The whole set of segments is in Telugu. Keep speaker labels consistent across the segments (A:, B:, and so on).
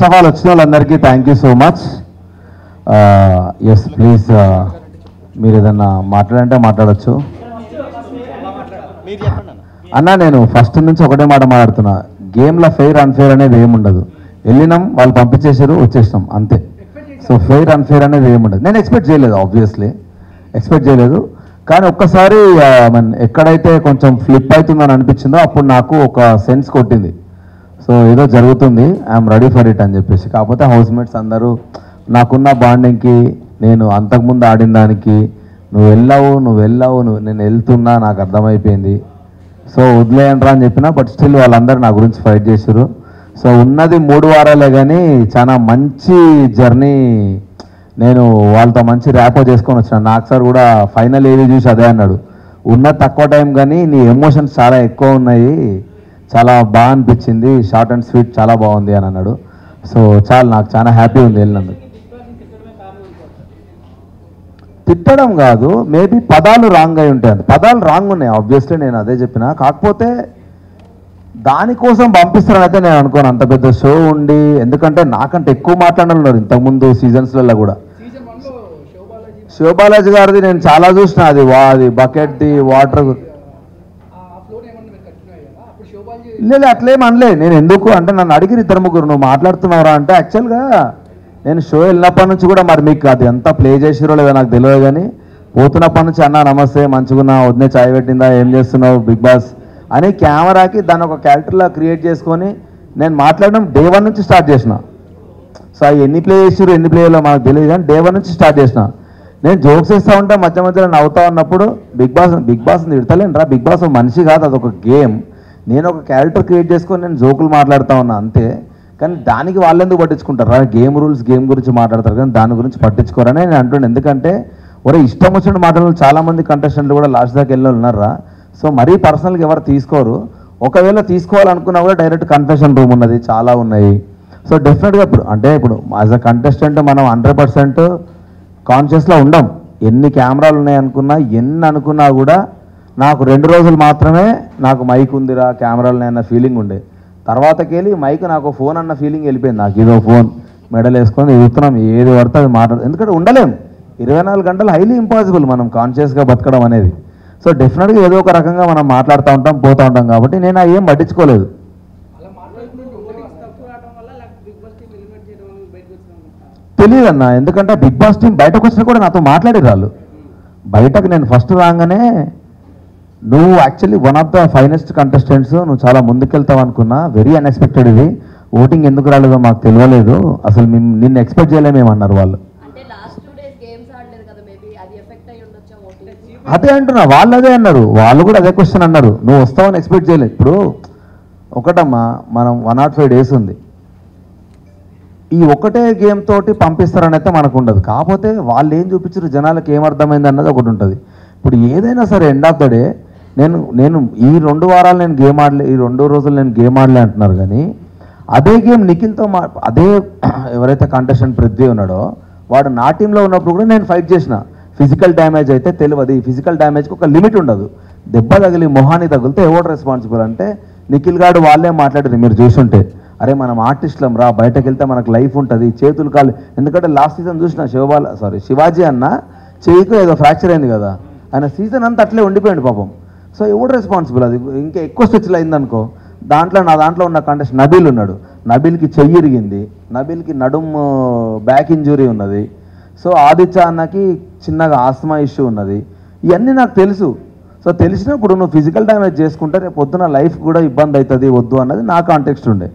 A: ఫస్ట్ ఆఫ్ ఆల్ వచ్చిన వాళ్ళందరికీ thank you so much. Yes please, మీరు ఏదన్నా మాట్లాడంటే మాట్లాడచ్చు అన్న. నేను ఫస్ట్ నుంచి ఒకటే మాట మాట్లాడుతున్నా, గేమ్లో ఫెయిర్ అన్ఫెయిర్ అనేది ఏముండదు. వెళ్ళినాం, వాళ్ళు పంపించేసారు, వచ్చేసినాం అంతే. సో ఫెయిర్ అన్ఫెయిర్ అనేది ఏముండదు. నేను ఎక్స్పెక్ట్ చేయలేదు, ఆబ్వియస్లీ ఎక్స్పెక్ట్ చేయలేదు. కానీ ఒక్కసారి ఎక్కడైతే కొంచెం ఫ్లిప్ అవుతుందని అనిపించిందో అప్పుడు నాకు ఒక సెన్స్ కొట్టింది. సో ఏదో జరుగుతుంది, ఐఎమ్ రెడీ ఫర్ ఇట్ అని చెప్పేసి. కాకపోతే హౌస్మేట్స్ అందరూ నాకున్న బాండింగ్కి, నేను అంతకుముందు ఆడిన దానికి, నువ్వు వెళ్ళావు నేను వెళ్తున్నా నాకు అర్థమైపోయింది. సో వదిలేయండ్రా అని చెప్పిన, బట్ స్టిల్ వాళ్ళందరూ నా గురించి ఫైట్ చేశారు. సో ఉన్నది 3 వారాలే కానీ చాలా మంచి జర్నీ. నేను వాళ్ళతో మంచి ర్యాపో చేసుకొని వచ్చినాను. నాకు సార్ కూడా ఫైనల్ ఏవి చూసి అదే అన్నాడు, ఉన్న తక్కువ టైం కానీ నీ ఎమోషన్స్ చాలా ఎక్కువ ఉన్నాయి, చాలా బాగా అనిపించింది, షార్ట్ అండ్ స్వీట్ చాలా బాగుంది అని అన్నాడు. సో నాకు చాలా హ్యాపీ ఉంది వెళ్ళినందుకు. తిట్టడం కాదు, మేబీ పదాలు రాంగ్ అయి ఉంటాయి, అంత పదాలు రాంగ్ ఉన్నాయి ఆబ్వియస్లీ, నేను అదే చెప్పిన. కాకపోతే దానికోసం పంపిస్తారని అయితే నేను అనుకోను. అంత పెద్ద షో ఉండి, ఎందుకంటే నాకంటే ఎక్కువ మాట్లాడాలన్నారు ఇంతకుముందు సీజన్స్లలో కూడా. శివబాలాజీ గారిది నేను చాలా చూసిన, అది బకెట్ది వాటర్ లేదు అట్లేం అనలే. నేను ఎందుకు అంటే నన్ను అడిగిన 2-3 నువ్వు మాట్లాడుతున్నావురా అంటే, యాక్చువల్గా నేను షో వెళ్ళినప్పటి నుంచి కూడా, మరి మీకు అది ఎంత ప్లే చేసిరో లేదో నాకు తెలియదు కానీ, పోతున్నప్పటి నుంచి అన్న నమస్తే మంచిగున్నా, వదిలే చాయ్ పెట్టిందా, ఏం చేస్తున్నావు బిగ్ బాస్ అని కెమెరాకి దాన్ని ఒక క్యారెక్టర్లా క్రియేట్ చేసుకొని నేను మాట్లాడడం డే 1 నుంచి స్టార్ట్ చేసిన. సో అవి ఎన్ని ప్లే చేసిరు ఎన్ని ప్లేలో మనకు తెలియదు కానీ డే 1 నుంచి స్టార్ట్ చేసిన. నేను జోక్స్ వేస్తూ ఉంటే మధ్యలో నవ్వుతా ఉన్నప్పుడు బిగ్ బాస్ తిడతలేను రా, బిగ్ బాస్ మనిషి కాదు, అదొక గేమ్. నేను ఒక క్యారెక్టర్ క్రియేట్ చేసుకొని నేను జోకులు మాట్లాడుతూ ఉన్నా అంతే. కానీ దానికి వాళ్ళు ఎందుకు పట్టించుకుంటారా, గేమ్ రూల్స్ గేమ్ గురించి మాట్లాడతారు కానీ దాని గురించి పట్టించుకోరని నేను అంటుండే. ఎందుకంటే ఒరే ఇష్టం వచ్చిన మాటలు చాలామంది కంటెస్టెంట్లు కూడా లాస్ట్ దాకా వెళ్ళి ఉన్నారా. సో మరీ పర్సనల్గా ఎవరు తీసుకోరు, ఒకవేళ తీసుకోవాలనుకున్నా కూడా డైరెక్ట్ కన్ఫెషన్ రూమ్ ఉన్నది, చాలా ఉన్నాయి. సో డెఫినెట్గా ఇప్పుడు యాజ్ అ కంటెస్టెంట్ మనం 100% కాన్షియస్లో ఉండం. ఎన్ని కెమెరాలు ఉన్నాయి అనుకున్నా, ఎన్ని అనుకున్నా కూడా నాకు 2 రోజులు మాత్రమే నాకు మైక్ ఉందిరా, కెమెరాలు ఉన్నాయన్న ఫీలింగ్ ఉండే. తర్వాతకెళ్ళి మైక్ నాకు ఫోన్ అన్న ఫీలింగ్ వెళ్ళిపోయింది. నాకు ఇదో ఫోన్ మెడల్ వేసుకొని ఎదుగుతున్నాం, ఏది పడితే అది మాట్లాడు. ఎందుకంటే ఉండలేం 24 గంటలు, హైలీ ఇంపాసిబుల్ మనం కాన్షియస్గా బతకడం అనేది. సో డెఫినెట్గా ఏదో ఒక రకంగా మనం మాట్లాడుతూ ఉంటాం, పోతూ ఉంటాం. కాబట్టి నేను ఏం పట్టించుకోలేదు. తెలియదన్నా, ఎందుకంటే బిగ్ బాస్ టీం బయటకు వచ్చినా కూడా నాతో మాట్లాడేది వాళ్ళు. బయటకు నేను ఫస్ట్ రాగానే నువ్వు actually one of the finest contestants, నువ్వు చాలా ముందుకెళ్తావు అనుకున్నా, వెరీ అన్ఎక్స్పెక్టెడ్. ఇది ఓటింగ్ ఎందుకు రాలేదో మాకు తెలియలేదు, అసలు నిన్ను ఎక్స్పెక్ట్ చేయలేమేమన్నారు వాళ్ళు. అదే అంటున్నా, వాళ్ళు అదే అన్నారు, వాళ్ళు కూడా అదే క్వశ్చన్ అన్నారు, నువ్వు వస్తావని ఎక్స్పెక్ట్ చేయలేదు. ఇప్పుడు ఒకటమ్మా, మనం 105 days ఉంది, ఈ ఒకటే గేమ్ తోటి పంపిస్తారని అయితే మనకు ఉండదు. కాకపోతే వాళ్ళు ఏం చూపించారు, జనాలకు ఏమర్థమైంది అన్నది ఒకటి ఉంటుంది. ఇప్పుడు ఏదైనా సరే ఎండ్ ఆఫ్ ద డే నేను ఈ 2 వారాలు నేను గేమ్ ఆడలే, ఈ 2 రోజులు నేను గేమ్ ఆడలే అంటున్నారు. కానీ అదే గేమ్ నిఖిల్తో అదే ఎవరైతే కంటెస్టెంట్ పృథ్వీ ఉన్నాడో వాడు నా టీంలో ఉన్నప్పుడు కూడా నేను ఫైట్ చేసిన. ఫిజికల్ డ్యామేజ్ అయితే తెలియదు, ఫిజికల్ డ్యామేజ్కి ఒక లిమిట్ ఉండదు. దెబ్బ తగిలి మొహాన్ని తగిలితే ఎవరు రెస్పాన్సిబుల్ అంటే నిఖిల్ గారు వాళ్ళే మాట్లాడారు. మీరు చూసుంటే, అరే మనం ఆర్టిస్టులం రా, బయటకు వెళ్తే మనకు లైఫ్ ఉంటుంది, చేతులు కాలు. ఎందుకంటే లాస్ట్ సీజన్ చూసిన శివాజీ అన్న చేయికు ఏదో ఫ్రాక్చర్ అయింది కదా, ఆయన సీజన్ అంతా అట్లే ఉండిపోయింది పాపం. సో ఎవడు రెస్పాన్సిబుల్? అది ఇంకా ఎక్కువ స్ట్రెచ్లు అయిందనుకో. నా దాంట్లో ఉన్న కంటెస్ట్ నబీల్ ఉన్నాడు, నబీల్కి చెయ్యి ఇరిగింది, నబీల్కి నడుము బ్యాక్ ఇంజురీ ఉన్నది. సో ఆదిత్య అన్నకి చిన్నగా ఆస్మా ఇష్యూ ఉన్నది. ఇవన్నీ నాకు తెలుసు. సో తెలిసినప్పుడు నువ్వు ఫిజికల్ డ్యామేజ్ చేసుకుంటే రేపు పొద్దున లైఫ్ కూడా ఇబ్బంది అవుతుంది, వద్దు అన్నది నా కాంటెక్స్ట్ ఉండే.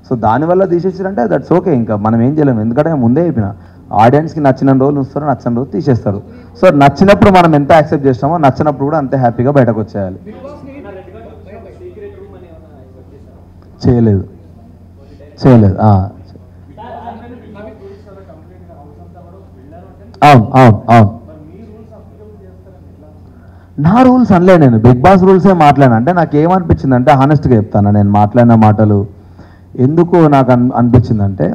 A: సో దానివల్ల తీసేసారంటే దట్స్ ఓకే, ఇంకా మనం ఏం చేయలేము. ఎందుకంటే ముందే చెప్పిన, ఆడియన్స్కి నచ్చిన రోజులు ఉంచుతారు, నచ్చిన రోజు తీసేస్తారు. సో నచ్చినప్పుడు మనం ఎంత యాక్సెప్ట్ చేస్తామో, నచ్చినప్పుడు కూడా అంతే హ్యాపీగా బయటకు వచ్చేయాలి. చేయలేదు. అవును నా రూల్స్ అనలే, నేను బిగ్ బాస్ రూల్సే మాట్లాడాను. అంటే నాకు ఏమనిపించింది అంటే, హానెస్ట్గా చెప్తాను, నేను మాట్లాడిన మాటలు ఎందుకు నాకు అనిపించిందంటే,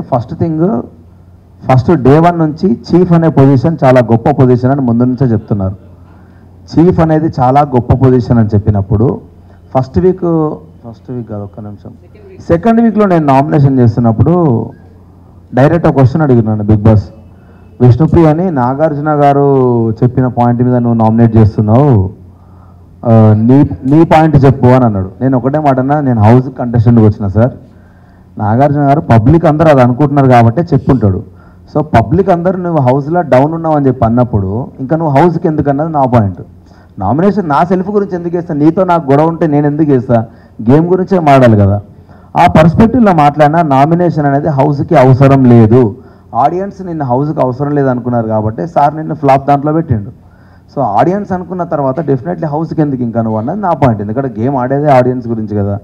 A: ఫస్ట్ డే 1 నుంచి చీఫ్ అనే పొజిషన్ చాలా గొప్ప పొజిషన్ అని ముందు నుంచే చెప్తున్నారు. చీఫ్ అనేది చాలా గొప్ప పొజిషన్ అని చెప్పినప్పుడు ఫస్ట్ వీక్ కాదు, ఒక్క నిమిషం, సెకండ్ వీక్లో నేను నామినేషన్ చేస్తున్నప్పుడు డైరెక్ట్ ఒక క్వశ్చన్ అడిగినాను బిగ్ బాస్. విష్ణుప్రియ అని నాగార్జున గారు చెప్పిన పాయింట్ మీద నువ్వు నామినేట్ చేస్తున్నావు, నీ నీ పాయింట్ చెప్పు అని అన్నాడు. నేను ఒకటే మాట అన్నా, నేను హౌస్ కంటెస్టెంట్కి వచ్చిన సార్. నాగార్జున గారు పబ్లిక్ అందరూ అది అనుకుంటున్నారు కాబట్టి చెప్పుంటాడు. సో పబ్లిక్ అందరూ నువ్వు హౌస్లో డౌన్ ఉన్నావు అని చెప్పి అన్నప్పుడు ఇంకా నువ్వు హౌస్కి ఎందుకు అన్నది నా పాయింట్. నామినేషన్ నా సెల్ఫ్ గురించి ఎందుకు వేస్తా, నీతో నాకు గొడవ ఉంటే నేను ఎందుకు వేస్తా, గేమ్ గురించే మాట్లాడాలి కదా. ఆ పర్స్పెక్టివ్లో మాట్లాడినా నామినేషన్ అనేది హౌస్కి అవసరం లేదు, ఆడియన్స్ నిన్ను హౌస్కి అవసరం లేదు అనుకున్నారు కాబట్టి సార్ నిన్ను ఫ్లాప్ దాంట్లో పెట్టిండు. సో ఆడియన్స్ అనుకున్న తర్వాత డెఫినెట్లీ హౌస్కి ఎందుకు ఇంకా నువ్వు అన్నది నా పాయింట్, ఎందుకంటే గేమ్ ఆడేదే ఆడియన్స్ గురించి కదా.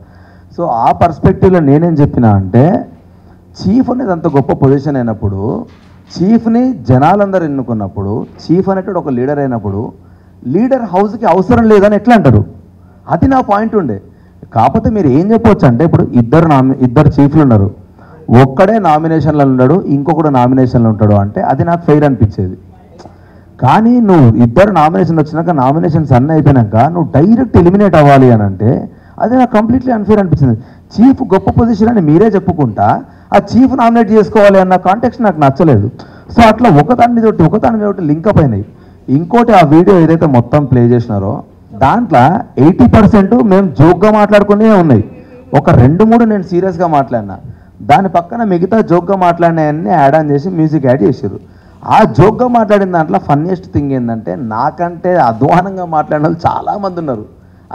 A: సో ఆ పర్స్పెక్టివ్లో నేనేం చెప్పినా అంటే, చీఫ్ అనేది అంత గొప్ప పొజిషన్ అయినప్పుడు, చీఫ్ని జనాలందరూ ఎన్నుకున్నప్పుడు, చీఫ్ అనేటువంటి ఒక లీడర్ అయినప్పుడు లీడర్ హౌస్కి అవసరం లేదని ఎట్లా అంటారు, అది నా పాయింట్ ఉండే. కాకపోతే మీరు ఏం చెప్పవచ్చు అంటే, ఇప్పుడు ఇద్దరు చీఫ్లు ఉన్నారు, ఒక్కడే నామినేషన్లో ఉన్నాడు, ఇంకొకడు నామినేషన్లో ఉంటాడు అంటే అది నాకు ఫెయిర్ అనిపించేది. కానీ నువ్వు ఇద్దరు నామినేషన్ వచ్చినాక, నామినేషన్స్ అన్నీ అయిపోయినాక నువ్వు డైరెక్ట్ ఎలిమినేట్ అవ్వాలి అని అంటే అది నాకు కంప్లీట్లీ అన్ఫేర్ అనిపించింది. చీఫ్ గొప్ప పొజిషన్ అని మీరే చెప్పుకుంటా ఆ చీఫ్ నామినేట్ చేసుకోవాలి అన్న కాంటెక్స్ట్ నాకు నచ్చలేదు. సో అట్లా ఒకదాని మీద ఒకటి లింకప్ అయినాయి. ఇంకోటి ఆ వీడియో ఏదైతే మొత్తం ప్లే చేసినారో దాంట్లో 80% మేము జోక్గా మాట్లాడుకునే ఉన్నాయి, ఒక 2-3 నేను సీరియస్గా మాట్లాడినా, దాని పక్కన మిగతా జోక్గా మాట్లాడినాయన్నీ యాడ్ ఆన్ చేసి మ్యూజిక్ యాడ్ చేశారు. ఆ జోక్గా మాట్లాడిన దాంట్లో ఫన్నీయెస్ట్ థింగ్ ఏంటంటే, నాకంటే అధ్వానంగా మాట్లాడిన వాళ్ళు చాలామంది ఉన్నారు.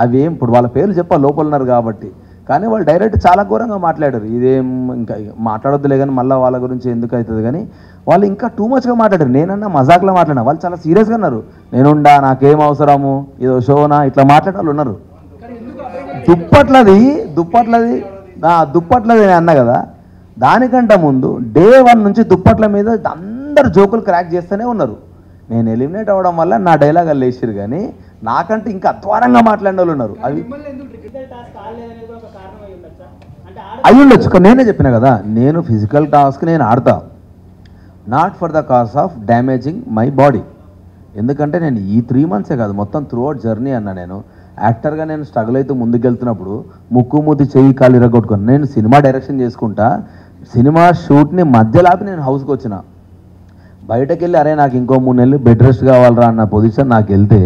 A: అవి ఏం ఇప్పుడు వాళ్ళ పేర్లు చెప్పా లోపల ఉన్నారు కాబట్టి, కానీ వాళ్ళు డైరెక్ట్ చాలా ఘోరంగా మాట్లాడారు. ఇదేం ఇంకా మాట్లాడొద్దులే కానీ మళ్ళీ వాళ్ళ గురించి ఎందుకు అవుతుంది కానీ, వాళ్ళు ఇంకా టూ మచ్గా మాట్లాడారు. నేనన్నా మజాక్లో మాట్లాడినా, వాళ్ళు చాలా సీరియస్గా ఉన్నారు. నేనుండా, నాకేం అవసరము, ఏదో షోనా, ఇట్లా మాట్లాడే వాళ్ళు ఉన్నారు. దుప్పట్లది నేను అన్నా కదా, దానికంటే ముందు డే 1 నుంచి దుప్పట్ల మీద అందరు జోకులు క్రాక్ చేస్తూనే ఉన్నారు. నేను ఎలిమినేట్ అవ్వడం వల్ల నా డైలాగ్ వాళ్ళు వేసారు, కానీ నాకంటే ఇంకా అధ్వానంగా మాట్లాడిన వాళ్ళు ఉన్నారు. అవి అయి ఉండొచ్చు. నేనే చెప్పిన కదా, నేను ఫిజికల్ టాస్క్ నేను ఆడతా, not for the cause of damaging my body. ఎందుకంటే నేను ఈ 3 monthsే కాదు, మొత్తం త్రూఅవుట్ జర్నీ అన్న. నేను యాక్టర్గా నేను స్ట్రగుల్ అయితే ముందుకెళ్తున్నప్పుడు ముక్కు మూతి చెయ్యి కాలు ఇరగొట్టుకుని నేను సినిమా డైరెక్షన్ చేసుకుంటా, సినిమా షూట్ని మధ్యలాపి నేను హౌస్కి వచ్చిన. బయటకు వెళ్ళి అరే నాకు ఇంకో 3 నెలలు బెడ్ రెస్ట్ కావాలరా అన్న పొజిషన్ నాకు వెళ్తే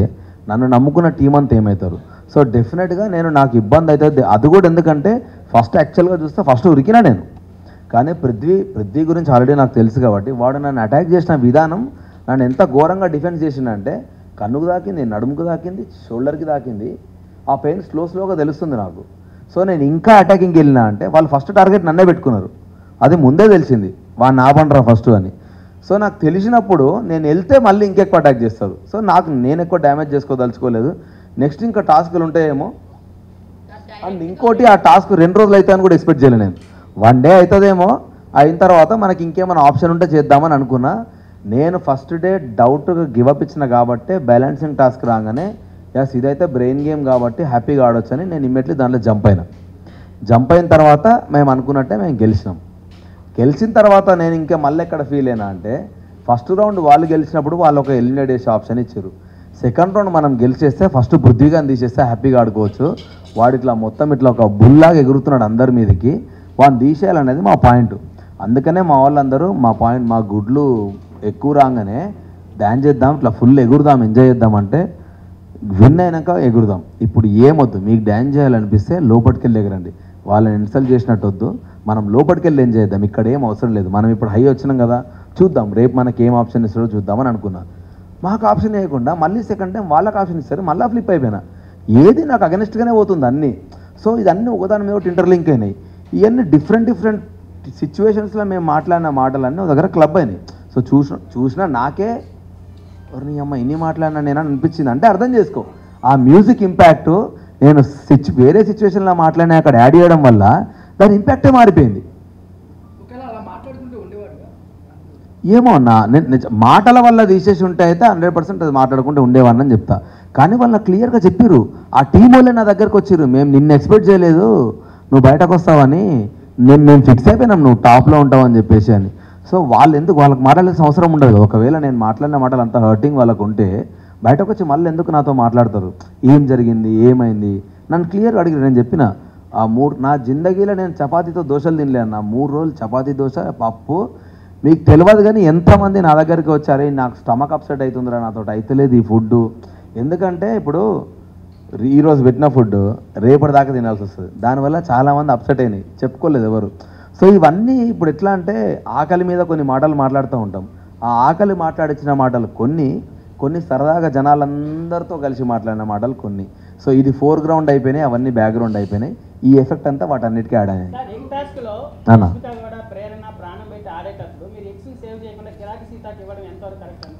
A: నన్ను నమ్ముకున్న టీం అంతా ఏమవుతారు. సో డెఫినెట్గా నాకు ఇబ్బంది అవుతుంది. అది కూడా ఎందుకంటే యాక్చువల్గా చూస్తే ఫస్ట్ ఉరికినా నేను, కానీ పృథ్వీ గురించి ఆల్రెడీ నాకు తెలుసు కాబట్టి వాడు నన్ను అటాక్ చేసిన విధానం నన్ను ఎంత ఘోరంగా డిఫెన్స్ చేసిందంటే, కన్నుకు దాకింది, నడుముకు దాకింది, షోల్డర్కి దాకింది. ఆ పెయిన్ స్లోగా తెలుస్తుంది నాకు. సో నేను ఇంకా అటాకింగ్కి వెళ్ళినా అంటే వాళ్ళు ఫస్ట్ టార్గెట్ నన్నే పెట్టుకున్నారు. అది ముందే తెలిసింది, వాడిని ఆపండ్రా ఫస్ట్ అని. సో నాకు తెలిసినప్పుడు నేను వెళ్తే మళ్ళీ ఇంకెక్కువ అటాక్ చేస్తారు. సో నేను ఎక్కువ డ్యామేజ్ చేసుకోదలుచుకోలేదు. నెక్స్ట్ ఇంకా టాస్కులు ఉంటాయేమో, అండ్ ఇంకోటి ఆ టాస్క్ 2 రోజులు అవుతాయని కూడా ఎక్స్పెక్ట్ చేయలేదు నేను. 1 day అవుతుందేమో, అయిన తర్వాత మనకి ఇంకేమైనా ఆప్షన్ ఉంటే చేద్దామని అనుకున్నా. నేను ఫస్ట్ డే డౌట్గా గివప్ ఇచ్చిన కాబట్టి బ్యాలెన్సింగ్ టాస్క్ రాగానే ఎస్ ఇదైతే బ్రెయిన్ గేమ్ కాబట్టి హ్యాపీగా ఆడొచ్చు అని నేను ఇమ్మీడియట్లీ దాంట్లో జంప్ అయిన తర్వాత మేము అనుకున్నట్టే మేము గెలిచిన తర్వాత నేను ఇంకా మళ్ళీ ఎక్కడ ఫీల్ అయినా అంటే, ఫస్ట్ రౌండ్ వాళ్ళు గెలిచినప్పుడు వాళ్ళు ఒక ఎలిమినేట్ చేసే ఆప్షన్ ఇచ్చారు. సెకండ్ రౌండ్ మనం గెలిచేస్తే ఫస్ట్ పృథ్వీగాని తీసేస్తే హ్యాపీగా ఆడుకోవచ్చు. వాడు ఇట్లా మొత్తం ఇట్లా ఒక బుల్లాగా ఎగురుతున్నాడు అందరి మీదకి, వాడిని తీసేయాలనేది మా పాయింట్. అందుకనే మా వాళ్ళందరూ మా గుడ్లు ఎక్కువ రాగానే డ్యాన్స్ చేద్దాం, ఇట్లా ఫుల్ ఎగురుదాం, ఎంజాయ్ చేద్దాం అంటే విన్ అయినాక ఎగురుదాం. ఇప్పుడు ఏమొద్దు, మీకు డ్యాన్స్ చేయాలనిపిస్తే లోపలికెళ్ళి ఎగరండి, వాళ్ళని ఇన్సల్ట్ చేసినట్టు వద్దు, మనం లోపలికెళ్ళి ఎంజాయ్ చేద్దాం, ఇక్కడ ఏం అవసరం లేదు. మనం ఇప్పుడు హై వచ్చినాం కదా, చూద్దాం రేపు మనకి ఏం ఆప్షన్ ఇస్తారో చూద్దామని అనుకున్నా. మాకు ఆప్షన్ ఇవ్వకుండా మళ్ళీ సెకండ్ టైం వాళ్ళకి ఆప్షన్ ఇస్తారు, మళ్ళీ ఫ్లిప్ అయిపోయినా. ఏది నాకు అగెనిస్ట్గానే పోతుంది అన్నీ. సో ఇదన్నీ ఒకదాని మీద ఒకటి ఇంటర్లింక్ అయినాయి. ఇవన్నీ డిఫరెంట్ సిచ్యువేషన్స్లో మేము మాట్లాడిన మాటలన్నీ ఒక దగ్గర క్లబ్ అయినాయి. సో చూసినా నాకే నీ అమ్మ ఇన్ని మాట్లాడినా నేను అనిపించింది. అంటే అర్థం చేసుకో, ఆ మ్యూజిక్ ఇంపాక్ట్ నేను వేరే సిచ్యువేషన్లో మాట్లాడినా అక్కడ యాడ్ చేయడం వల్ల దాని ఇంపాక్టే మారిపోయింది. ఏమో మాటల వల్ల తీసేసి ఉంటే అయితే 100% అది మాట్లాడుకుంటే ఉండేవాడిని చెప్తా. కానీ వాళ్ళు క్లియర్గా చెప్పారు, ఆ టీం వాళ్ళే నా దగ్గరకు వచ్చారు, మేము నిన్ను ఎక్స్పెక్ట్ చేయలేదు నువ్వు బయటకు వస్తావని, మేము ఫిక్స్ అయిపోయినాం నువ్వు టాప్లో ఉంటావని చెప్పేసి అని. సో వాళ్ళకి మాట్లాడాల్సిన అవసరం ఉండదు. ఒకవేళ నేను మాట్లాడిన మాటలు అంత హర్టింగ్ వాళ్ళకు ఉంటే బయటకు వచ్చి మళ్ళీ ఎందుకు నాతో మాట్లాడతారు, ఏం జరిగింది ఏమైంది నన్ను క్లియర్గా అడిగారు. నేను చెప్పిన నా జిందగీలో నేను చపాతీతో దోశలు తినలే అన్న. 3 రోజులు చపాతీ దోశ పప్పు, మీకు తెలియదు కానీ ఎంతమంది నా దగ్గరికి వచ్చారు నాకు స్టమక్ అప్సెట్ అవుతుందిరా నాతో అయితలేదు ఈ ఫుడ్. ఎందుకంటే ఇప్పుడు ఈరోజు పెట్టిన ఫుడ్ రేపటి దాకా తినాల్సి వస్తుంది, దానివల్ల చాలామంది అప్సెట్ అయినాయి, చెప్పుకోలేదు ఎవరు. సో ఇవన్నీ ఇప్పుడు ఎట్లా అంటే ఆకలి మీద కొన్ని మాటలు మాట్లాడుతూ ఉంటాం. ఆ ఆకలి మాట్లాడించిన మాటలు కొన్ని సరదాగా జనాలందరితో కలిసి మాట్లాడిన మాటలు కొన్ని. సో ఇది ఫోర్గ్రౌండ్ అయిపోయినాయి, అవన్నీ బ్యాక్గ్రౌండ్ అయిపోయినాయి. ఈ ఎఫెక్ట్ అంతా వాటన్నిటికీ యాడ్ అయ్యాయి.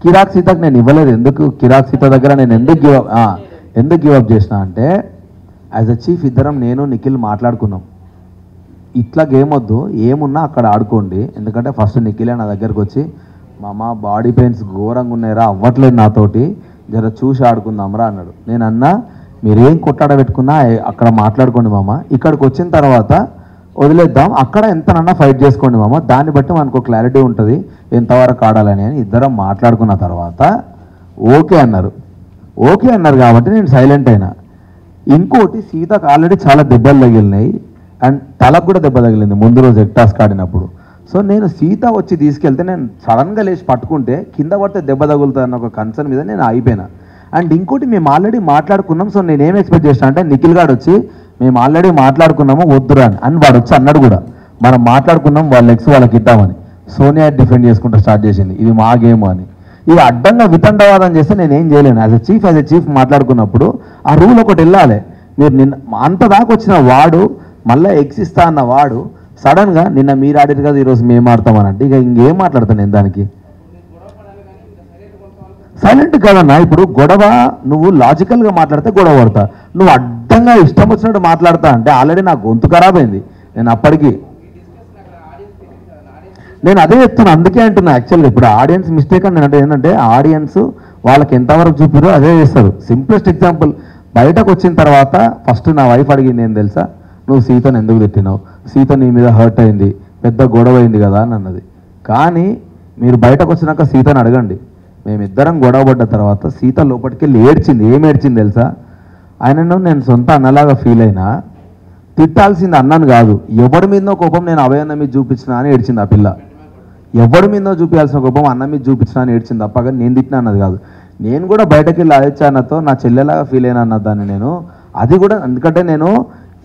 A: కిరాక్ సీతకు నేను ఇవ్వలేదు. ఎందుకు కిరాక్ సీత దగ్గర నేను ఎందుకు గివప్ చేసిన అంటే యాజ్ అ చీఫ్ ఇద్దరం నేను నిఖిల్ మాట్లాడుకున్నాం, ఇట్లా గేమ్ వద్దు, ఏమున్నా అక్కడ ఆడుకోండి. ఎందుకంటే ఫస్ట్ నిఖిలే నా దగ్గరకు వచ్చి మామ బాడీ పెయిన్స్ ఘోరంగా ఉన్నాయిరా, అవ్వట్లేదు నాతోటి, జర చూసి ఆడుకుందాంరా అన్నాడు. నేను అన్నా మీరేం కొట్టాడ పెట్టుకున్నా అక్కడ మాట్లాడుకోండి మామ, ఇక్కడికి వచ్చిన తర్వాత వదిలేద్దాం, అక్కడ ఎంతనన్నా ఫైట్ చేసుకోండి మామ, దాన్ని బట్టి మనకు క్లారిటీ ఉంటుంది ఎంతవరకు ఆడాలని అని ఇద్దరం మాట్లాడుకున్న తర్వాత ఓకే అన్నారు కాబట్టి నేను సైలెంట్ అయినా. ఇంకోటి సీతకు ఆల్రెడీ చాలా దెబ్బలు తగిలినాయి అండ్ తలకు కూడా దెబ్బ తగిలింది ముందు రోజు ఎక్టాస్క్ ఆడినప్పుడు. సో నేను సీత వచ్చి తీసుకెళ్తే నేను సడన్గా లేచి పట్టుకుంటే కింద పడితే దెబ్బ తగులుతుంది అన్న ఒక కన్సర్న్ మీద నేను అయిపోయినా. అండ్ ఇంకోటి మేము ఆల్రెడీ మాట్లాడుకున్నాం. సో నేనేం ఎక్స్పెక్ట్ చేసిన అంటే నిఖిల్ గారు వచ్చి మేము ఆల్రెడీ మాట్లాడుకున్నాము వద్దురా అని వాడు వచ్చి అన్నాడు కూడా, మనం మాట్లాడుకున్నాం వాళ్ళ ఎక్స్ వాళ్ళకి ఇద్దామని. సోనియా డిఫెండ్ చేసుకుంటూ స్టార్ట్ చేసింది ఇది మా గేమ్ అని. ఇది అడ్డంగా వితండవాదం చేస్తే నేనేం చేయలేను. యాజ్ ఎ చీఫ్ మాట్లాడుకున్నప్పుడు ఆ రూల్ ఒకటి వెళ్ళాలి. మీరు నిన్న అంత దాకా వచ్చిన వాడు మళ్ళీ ఎక్స్ ఇస్తా అన్న వాడు సడన్గా నిన్న మీరు ఆడారు కదా ఈరోజు మేము ఆడతామని అంటే ఇక ఇంకేం మాట్లాడతాను నేను దానికి. సైలెంట్ కాదన్నా, ఇప్పుడు గొడవ నువ్వు లాజికల్గా మాట్లాడితే గొడవ పడతా, నువ్వు అడ్డంగా ఇష్టం వచ్చినట్టు మాట్లాడతా అంటే ఆల్రెడీ నా గొంతు ఖరాబ్ అయింది. నేను అప్పటికి నేను అదే చెప్తున్నా, అందుకే అంటున్నా యాక్చువల్గా ఇప్పుడు ఆడియన్స్ మిస్టేక్ అని నేను అంటే ఏంటంటే ఆడియన్స్ వాళ్ళకి ఎంతవరకు చూపిరో అదే చేస్తారు. సింప్లెస్ట్ ఎగ్జాంపుల్, బయటకు వచ్చిన తర్వాత ఫస్ట్ నా వైఫ్ అడిగింది ఏం తెలుసా, నువ్వు సీతను ఎందుకు తిట్టినావు, సీత నీ మీద హర్ట్ అయింది, పెద్ద గొడవ అయింది కదా అని అన్నది. కానీ మీరు బయటకు వచ్చినాక సీతను అడగండి, మేమిద్దరం గొడవ పడ్డ తర్వాత సీత లోపలికి వెళ్ళి ఏడ్చింది. ఏం ఏడ్చింది తెలుసా, ఆయనను నేను సొంత అన్నలాగా ఫీల్ అయినా తిట్టాల్సింది అన్నాను కాదు, ఎవరి మీదనో కోపం నేను అభయన్న మీద చూపించిన అని ఏడ్చింది ఆ పిల్ల. ఎవరి మీదనో చూపించాల్సిన కోపం అన్న మీద చూపించిన అని ఏడ్చింది తప్ప కానీ నేను తిట్టినా అన్నది కాదు. నేను కూడా బయటకు వెళ్ళి ఆదిత్యాన్నతో నా చెల్లెలాగా ఫీల్ అయినా అన్న దాన్ని నేను. అది కూడా ఎందుకంటే నేను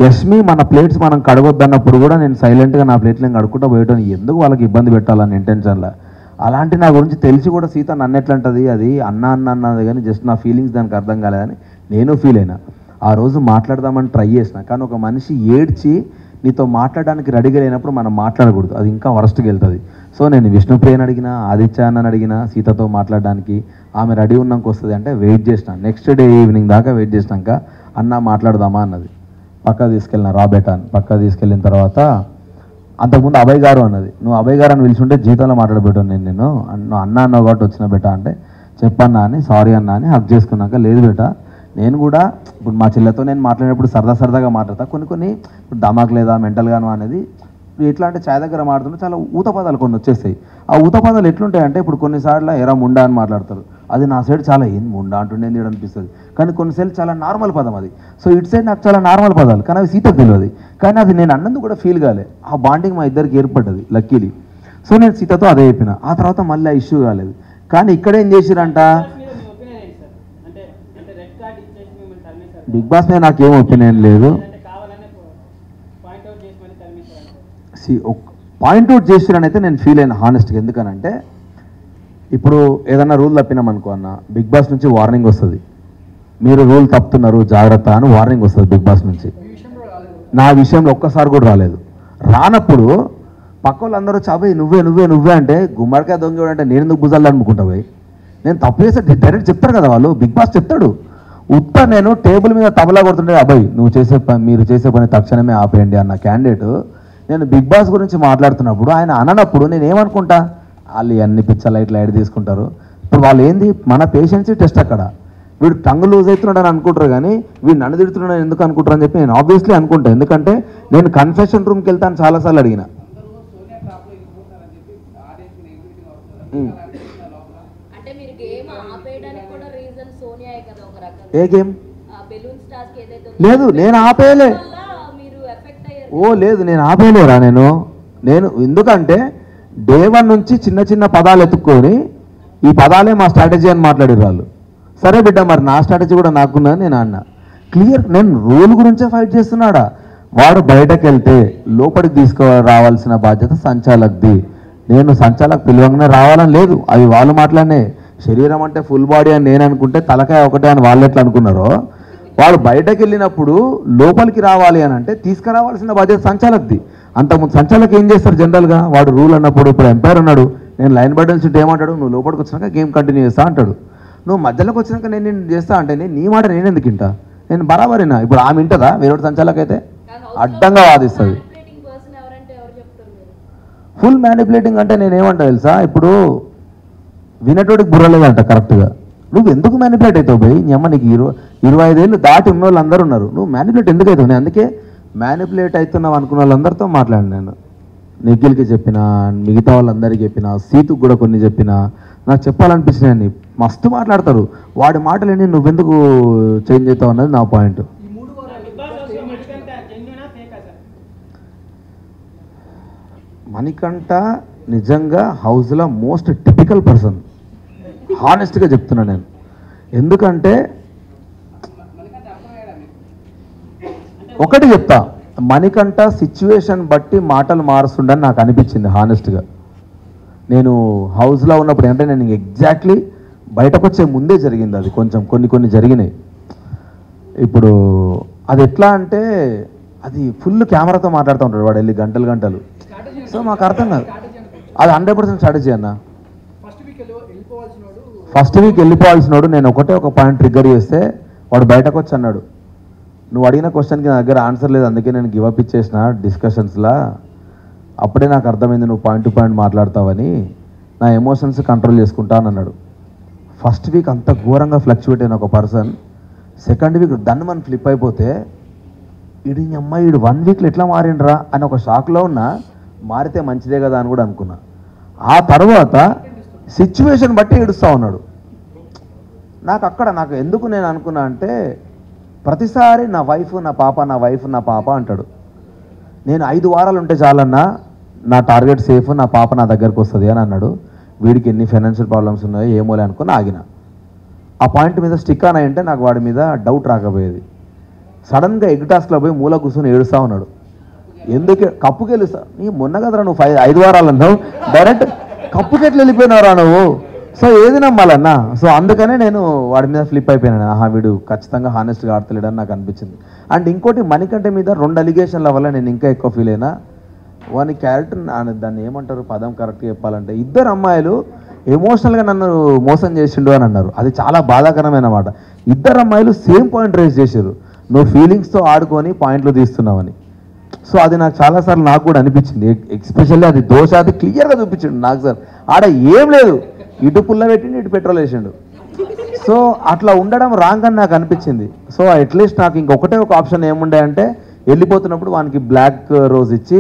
A: యష్మి మన ప్లేట్స్ మనం కడగొద్దన్నప్పుడు కూడా నేను సైలెంట్గా నా ప్లేట్లు నేను కడుక్కుంటూ పోయేటోని, ఎందుకు వాళ్ళకి ఇబ్బంది పెట్టాలని ఇంటెన్షన్లో. అలాంటి నా గురించి తెలిసి కూడా సీత నన్ను ఎట్లంటది, అది అన్న అన్నది కానీ జస్ట్ నా ఫీలింగ్స్ దానికి అర్థం కాలేదని నేను ఫీల్ అయినా. ఆ రోజు మాట్లాడదామని ట్రై చేసిన, కానీ ఒక మనిషి ఏడ్చి నీతో మాట్లాడడానికి రెడీగా లేనప్పుడు మనం మాట్లాడకూడదు, అది ఇంకా వరస్ట్కి వెళ్తుంది. సో నేను విష్ణుప్రియని అడిగినా, ఆదిత్య అన్నని అడిగినా సీతతో మాట్లాడడానికి, ఆమె రెడీ ఉన్నాక వస్తుంది అంటే వెయిట్ చేసిన. నెక్స్ట్ డే ఈవినింగ్ దాకా వెయిట్ చేసినాక అన్న మాట్లాడదామా అన్నది. పక్క తీసుకెళ్ళిన రాబేటా అని పక్క తీసుకెళ్ళిన తర్వాత అంతకుముందు అభయ్ గారు అన్నది, నువ్వు అభయ్ గారు అని పిలుచుంటే జీతంలో మాట్లాడబెట్టాను నేను నువ్వు అన్న అన్నావు కాబట్టి వచ్చిన బెటా అంటే చెప్పన్నా అని సారీ అన్నా అని హక్ చేసుకున్నాక లేదు బేటా నేను కూడా ఇప్పుడు మా చెల్లెతో నేను మాట్లాడినప్పుడు సరదాగా మాట్లాడతా, కొన్ని ఇప్పుడు దమాక్ లేదా మెంటల్గాను అనేది ఎట్లా అంటే ఛాయ్ దగ్గర మాట్లాడుతుంటే చాలా ఊత పదాలు కొన్ని వచ్చేస్తాయి. ఆ ఊత పదాలు ఎట్లుంటాయంటే ఇప్పుడు కొన్నిసార్లు ఎరా ముండా అని మాట్లాడతారు, అది నా సైడ్ చాలా ఏం ముండా అంటుండేది అనిపిస్తుంది, కానీ కొన్నిసార్లు చాలా నార్మల్ పదం అది. సో ఇటు సైడ్ నాకు చాలా నార్మల్ పదాలు, కానీ అవి సీతకు తెలియదు, కానీ అది నేను అన్నందుకు కూడా ఫీల్ కాలే. ఆ బాండింగ్ మా ఇద్దరికి ఏర్పడ్డది లక్కీలీ. సో నేను సీతతో అదే చెప్పిన. ఆ తర్వాత మళ్ళీ ఆ ఇష్యూ కాలేదు. కానీ ఇక్కడ ఏం చేసిరంట, బిగ్ బాస్ మీద నాకేం ఒపీనియన్ లేదు. పాయింట్అవుట్ చేసిరని అయితే నేను ఫీల్ అయినా హానెస్ట్గా. ఎందుకనంటే ఇప్పుడు ఏదన్నా రూల్ తప్పినామనుకో అన్న, బిగ్ బాస్ నుంచి వార్నింగ్ వస్తుంది, మీరు రూల్ తప్పుతున్నారు జాగ్రత్త అని వార్నింగ్ వస్తుంది బిగ్ బాస్ నుంచి. నా విషయంలో ఒక్కసారి కూడా రాలేదు. రానప్పుడు పక్క వాళ్ళందరూ చాబోయ్ నువ్వే అంటే గుమ్మడికాయ దొంగ అంటే నేను ఎందుకు భుజాలు అనుకుంటా పోయి, నేను తప్పు చేస్తే డైరెక్ట్ చెప్తారు కదా వాళ్ళు, బిగ్ బాస్ చెప్తాడు. ఉత్త నేను టేబుల్ మీద తబలా కొడుతుంటే అబ్బాయి మీరు చేసే పని తక్షణమే ఆపేయండి అన్న క్యాండిడేట్ నేను బిగ్ బాస్ గురించి మాట్లాడుతున్నప్పుడు ఆయన అననప్పుడు నేను ఏమనుకుంటా, వాళ్ళు అన్ని పిచ్చ లైట్ తీసుకుంటారు. ఇప్పుడు వాళ్ళు ఏంది, మన పేషెన్సీ టెస్ట్ అక్కడ. వీడు టంగ్ లూజ్ అవుతున్నాడు అని అనుకుంటారు, కానీ వీడు నన్ను తిడుతున్నాడు ఎందుకు అనుకుంటారు అని చెప్పి నేను ఆబ్వియస్లీ అనుకుంటా. ఎందుకంటే నేను కన్ఫెషన్ రూమ్కి వెళ్తాను చాలాసార్లు అడిగిన. ఏ గేమ్ లేదు, నేను ఆపేయలే. ఓ లేదు, నేను ఆపేయలేరా నేను ఎందుకంటే డే 1 నుంచి చిన్న చిన్న పదాలు ఎత్తుక్కొని ఈ పదాలే మా స్ట్రాటజీ అని మాట్లాడారు వాళ్ళు. సరే బిడ్డ, మరి నా స్ట్రాటజీ కూడా నాకున్నది నేను అన్నా. క్లియర్, నేను రూల్ గురించే ఫైట్ చేస్తున్నాడా. వాడు బయటకు వెళ్తే లోపలికి తీసుకురావాల్సిన బాధ్యత సంచాలక్ది. నేను సంచాలక్ పిలవంగానే రావాలని లేదు, అవి వాళ్ళు మాట్లాడినే. శరీరం అంటే ఫుల్ బాడీ అని నేను అనుకుంటే తలకాయ ఒకటే అని వాళ్ళు ఎట్లా అనుకున్నారో, వాడు బయటకు వెళ్ళినప్పుడు లోపలికి రావాలి అని అంటే తీసుకురావాల్సిన బాధ్యత సంచాలక్ది. అంతకుముందు సంచాలక్ ఏం చేస్తారు జనరల్గా, వాడు రూల్ అన్నప్పుడు, ఇప్పుడు ఎంపైర్ ఉన్నాడు, నేను లైన్ బటన్స్ ఏమంటాడు, నువ్వు లోపలికి వచ్చినాక గేమ్ కంటిన్యూ చేస్తా అంటాడు. నువ్వు మధ్యలోకి వచ్చినాక నేను చేస్తా అంటే నీ మాట నేను ఎందుకు వింటా, నేను బరాబరినా. ఇప్పుడు ఆమె వింటదా వేరే సంచాలక్ అయితే అడ్డంగా వాదిస్తుంది. ఫుల్ మ్యానిపులేటింగ్ అంటే నేనేమంటా తెలుసా, ఇప్పుడు వినేటోడికి బుర్రలేదంట కరెక్ట్గా. నువ్వు ఎందుకు మ్యానిపులేట్ అవుతావు భయ్, నీ అమ్మ నీకు 25 ఏళ్ళు దాటి ఉన్న వాళ్ళు అందరూ ఉన్నారు, నువ్వు మ్యానిపులేట్ ఎందుకు అవుతావు? నేను అందుకే మ్యానిపులేట్ అవుతున్నావు అనుకున్న వాళ్ళందరితో మాట్లాడి, నేను నిఖిల్కి చెప్పిన, మిగతా వాళ్ళందరికీ చెప్పిన, సీతుకు కూడా కొన్ని చెప్పిన, నాకు చెప్పాలనిపించినాయని. మస్తు మాట్లాడతారు, వాడి మాటలేని నువ్వెందుకు చేంజ్ అవుతావు అన్నది నా పాయింట్. మణికంఠ నిజంగా హౌస్లో మోస్ట్ టిపికల్ పర్సన్, హానెస్ట్గా చెప్తున్నా నేను. ఎందుకంటే ఒకటి చెప్తా, మణికంఠ సిచ్యువేషన్ బట్టి మాటలు మారుస్తుండని నాకు అనిపించింది హానెస్ట్గా. నేను హౌస్లో ఉన్నప్పుడు అంటే నేను ఎగ్జాక్ట్లీ బయటకు వచ్చే ముందే జరిగింది అది, కొంచెం కొన్ని జరిగినాయి. ఇప్పుడు అది ఎట్లా అంటే అది ఫుల్ కెమెరాతో మాట్లాడుతూ ఉంటాడు వాడు వెళ్ళి గంటలు. సో మాకు అర్థం కాదు, అది 100% స్ట్రాటజీ అన్న. ఫస్ట్ వీక్ వెళ్ళిపోవాల్సినోడు నేను ఒక పాయింట్ ట్రిగ్గర్ చేస్తే వాడు బయటకు వచ్చి అన్నాడు, నువ్వు అడిగిన క్వశ్చన్కి నా దగ్గర ఆన్సర్ లేదు, అందుకే నేను గివప్ ఇచ్చేసిన డిస్కషన్స్లా. అప్పుడే నాకు అర్థమైంది నువ్వు పాయింట్ టు పాయింట్ మాట్లాడతావని, నా ఎమోషన్స్ కంట్రోల్ చేసుకుంటా అని అన్నాడు. ఫస్ట్ వీక్ అంత ఘోరంగా ఫ్లక్చువేట్ అయిన ఒక పర్సన్ సెకండ్ వీక్ దన్మని ఫ్లిప్ అయిపోతే, ఈడు అమ్మాయి 1 వీక్లో ఎట్లా మారిండ్రా అని ఒక షాక్లో ఉన్నా. మారితే మంచిదే కదా అని కూడా అనుకున్నా. ఆ తర్వాత సిచ్యువేషన్ బట్టి ఏడుస్తూ ఉన్నాడు. నాకు ఎందుకు నేను అనుకున్నా అంటే, ప్రతిసారి నా వైఫ్ నా పాప అంటాడు. నేను 5 వారాలు ఉంటే చాలన్నా నా టార్గెట్ సేఫ్, నా పాప నా దగ్గరకు వస్తుంది అని అన్నాడు. వీడికి ఎన్ని ఫైనాన్షియల్ ప్రాబ్లమ్స్ ఉన్నాయో ఏమోలే అనుకుని ఆగిన. ఆ పాయింట్ మీద స్టిక్ ఆన్ అయ్యంటే నాకు వాడి మీద డౌట్ రాకపోయేది. సడన్గా ఎగ్ టాస్క్లో పోయి మూల కూర్చొని ఏడుస్తూ ఉన్నాడు. ఎందుకు కప్పుకి వెళ్ళిస్తా, నీ మొన్న కదరా నువ్వు 5 వారాలు అన్నావు, డైరెక్ట్ కప్పుకి ఎట్లా వెళ్ళిపోయినావురా నువ్వు, సో ఏది నమ్మాలన్నా. సో అందుకనే నేను వాడి మీద ఫ్లిప్ అయిపోయినాను. వీడు ఖచ్చితంగా హానెస్ట్గా ఆడతలేడని నాకు అనిపించింది. అండ్ ఇంకోటి, మణికంఠ మీద 2 అలిగేషన్ల వల్ల నేను ఇంకా ఎక్కువ ఫీల్ అయినా. వాని క్యారెక్టర్, దాన్ని ఏమంటారు పదం కరెక్ట్గా చెప్పాలంటే, 2 అమ్మాయిలు ఎమోషనల్గా నన్ను మోసం చేసిండు అని అన్నారు. అది చాలా బాధాకరమైన మాట. 2 అమ్మాయిలు సేమ్ పాయింట్ రేస్ చేశారు, నువ్వు ఫీలింగ్స్తో ఆడుకొని పాయింట్లు తీస్తున్నావని. సో అది నాకు చాలాసార్లు నాకు కూడా అనిపించింది. ఎస్పెషల్లీ అది దోష, అది క్లియర్గా చూపించిండు నాకు. సార్ ఆడ ఏం లేదు, ఇటు పుల్ల పెట్టిండు, ఇటు పెట్రోల్ వేసిండు. సో అట్లా ఉండడం రాంగ్ అని నాకు అనిపించింది. సో అట్లీస్ట్ నాకు ఇంకొకటే ఒక ఆప్షన్ ఏముండే అంటే, వెళ్ళిపోతున్నప్పుడు వానికి బ్లాక్ రోజ్ ఇచ్చి,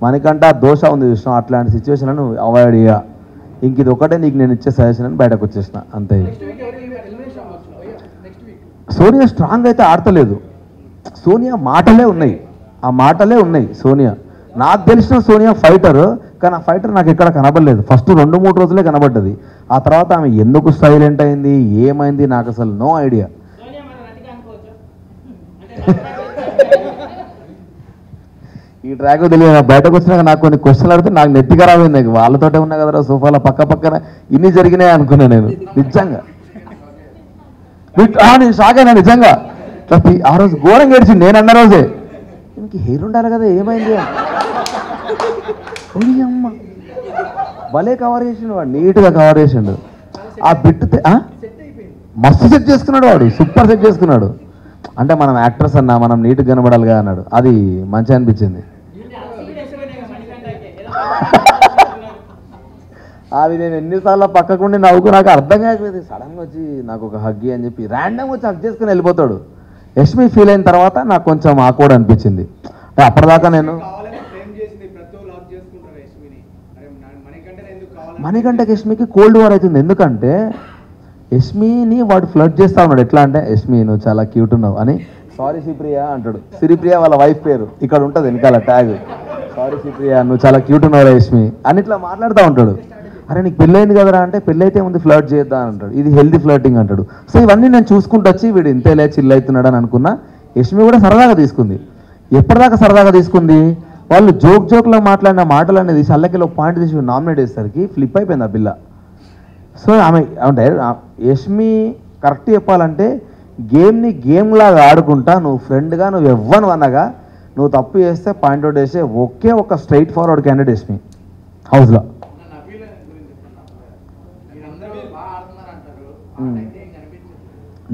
A: మనకంటే ఆ దోష ఉంది చూసినాం, అట్లాంటి సిచ్యువేషన్లను అవాయిడ్ చేయ. ఇంక ఇది ఒకటే నీకు నేను ఇచ్చే సజెషన్ అని బయటకు వచ్చేసిన అంతే. సోనియా స్ట్రాంగ్ అయితే ఆడతలేదు, సోనియా మాటలే ఉన్నాయి. సోనియా నాకు తెలిసిన సోనియా ఫైటర్, కానీ ఆ ఫైటర్ నాకు ఎక్కడ కనబడలేదు. ఫస్ట్ 2-3 రోజులే కనబడ్డది. ఆ తర్వాత ఆమె ఎందుకు సైలెంట్ అయింది, ఏమైంది, నాకు అసలు నో ఐడియా. ఈ ట్రాక్ తెలియదు. బయటకు వచ్చినాక నాకు కొన్ని క్వశ్చన్లు అడిగితే నాకు నెత్తి ఖరాబ్ అయింది. వాళ్ళతోటే ఉన్నా కదరా సోఫాలో పక్కన ఇన్ని జరిగినాయి అనుకున్నా నేను నిజంగా. నేను షాక్ అయినా నిజంగా. ఆ రోజు ఘోరంగా ఏడ్చింది. నేను అన్న రోజే ఇంక హెయిర్ ఉండాలి కదా, ఏమైంది అమ్మ, భలే కవర్ చేసిండు వాడు, నీట్గా కవర్ చేసిండు. ఆ బిట్ మస్తు సెట్ చేసుకున్నాడు వాడు, సూపర్ సెట్ చేసుకున్నాడు. అంటే మనం యాక్టర్స్ అన్నా, మనం నీట్గా కనబడాలిగా అన్నాడు. అది మంచిగా అనిపించింది. అది నేను ఎన్నిసార్లు పక్కకుండి నవ్వుకు నాకు అర్థం కాకపోయింది. సడన్గా వచ్చి నాకు ఒక హగ్గి అని చెప్పి ర్యాండమ్గా వచ్చి హగ్ చేసుకుని వెళ్ళిపోతాడు. యష్మి ఫీల్ అయిన తర్వాత నాకు కొంచెం ఆక్వర్డ్ అనిపించింది. అప్పటిదాకా నేను మణికంఠకి యష్మికి కోల్డ్ వార్ అవుతుంది. ఎందుకంటే యష్మిని వాడు ఫ్లర్ట్ చేస్తా ఉన్నాడు. ఎట్లా అంటే, యష్మి నువ్వు చాలా క్యూట్ ఉన్నావు అని, సారీ శ్రీప్రియ అంటాడు. శ్రీప్రియ వాళ్ళ వైఫ్ పేరు ఇక్కడ ఉంటుంది వెనకాల ట్యాగ్. సారీ సుప్రియ నువ్వు చాలా క్యూట్ ఉన్నావు రష్మి అని ఇట్లా మాట్లాడుతూ ఉంటాడు. అరే నీకు పెళ్ళైంది కదరా అంటే పెళ్ళైతే ముందు ఫ్లర్ట్ చేద్దాం అంటాడు. ఇది హెల్దీ ఫ్లర్టింగ్ అంటాడు. సో ఇవన్నీ నేను చూసుకుంటూ వచ్చి వీడు ఇంతేలే చిల్ అవుతున్నాడు అని అనుకున్నా. యష్మి కూడా సరదాగా తీసుకుంది. ఎప్పటిదాకా సరదాగా తీసుకుంది, వాళ్ళు జోక్లో మాట్లాడిన మాటలు అనేది అల్లకిలో పాయింట్ తీసి నామినేట్ చేసేసరికి ఫ్లిప్ అయిపోయింది ఆ పిల్ల. సో ఆమె అంటే యష్మి కరెక్ట్ చెప్పాలంటే గేమ్ని గేమ్ లాగా ఆడుకుంటా నువ్వు ఫ్రెండ్గా నువ్వు ఎవ్వను అన్నగా నువ్వు తప్పు చేస్తే పాయింట్ అవుట్ చేస్తే ఒకే ఒక స్ట్రైట్ ఫార్వర్డ్ క్యాండిడేట్ యష్మి హౌస్లో.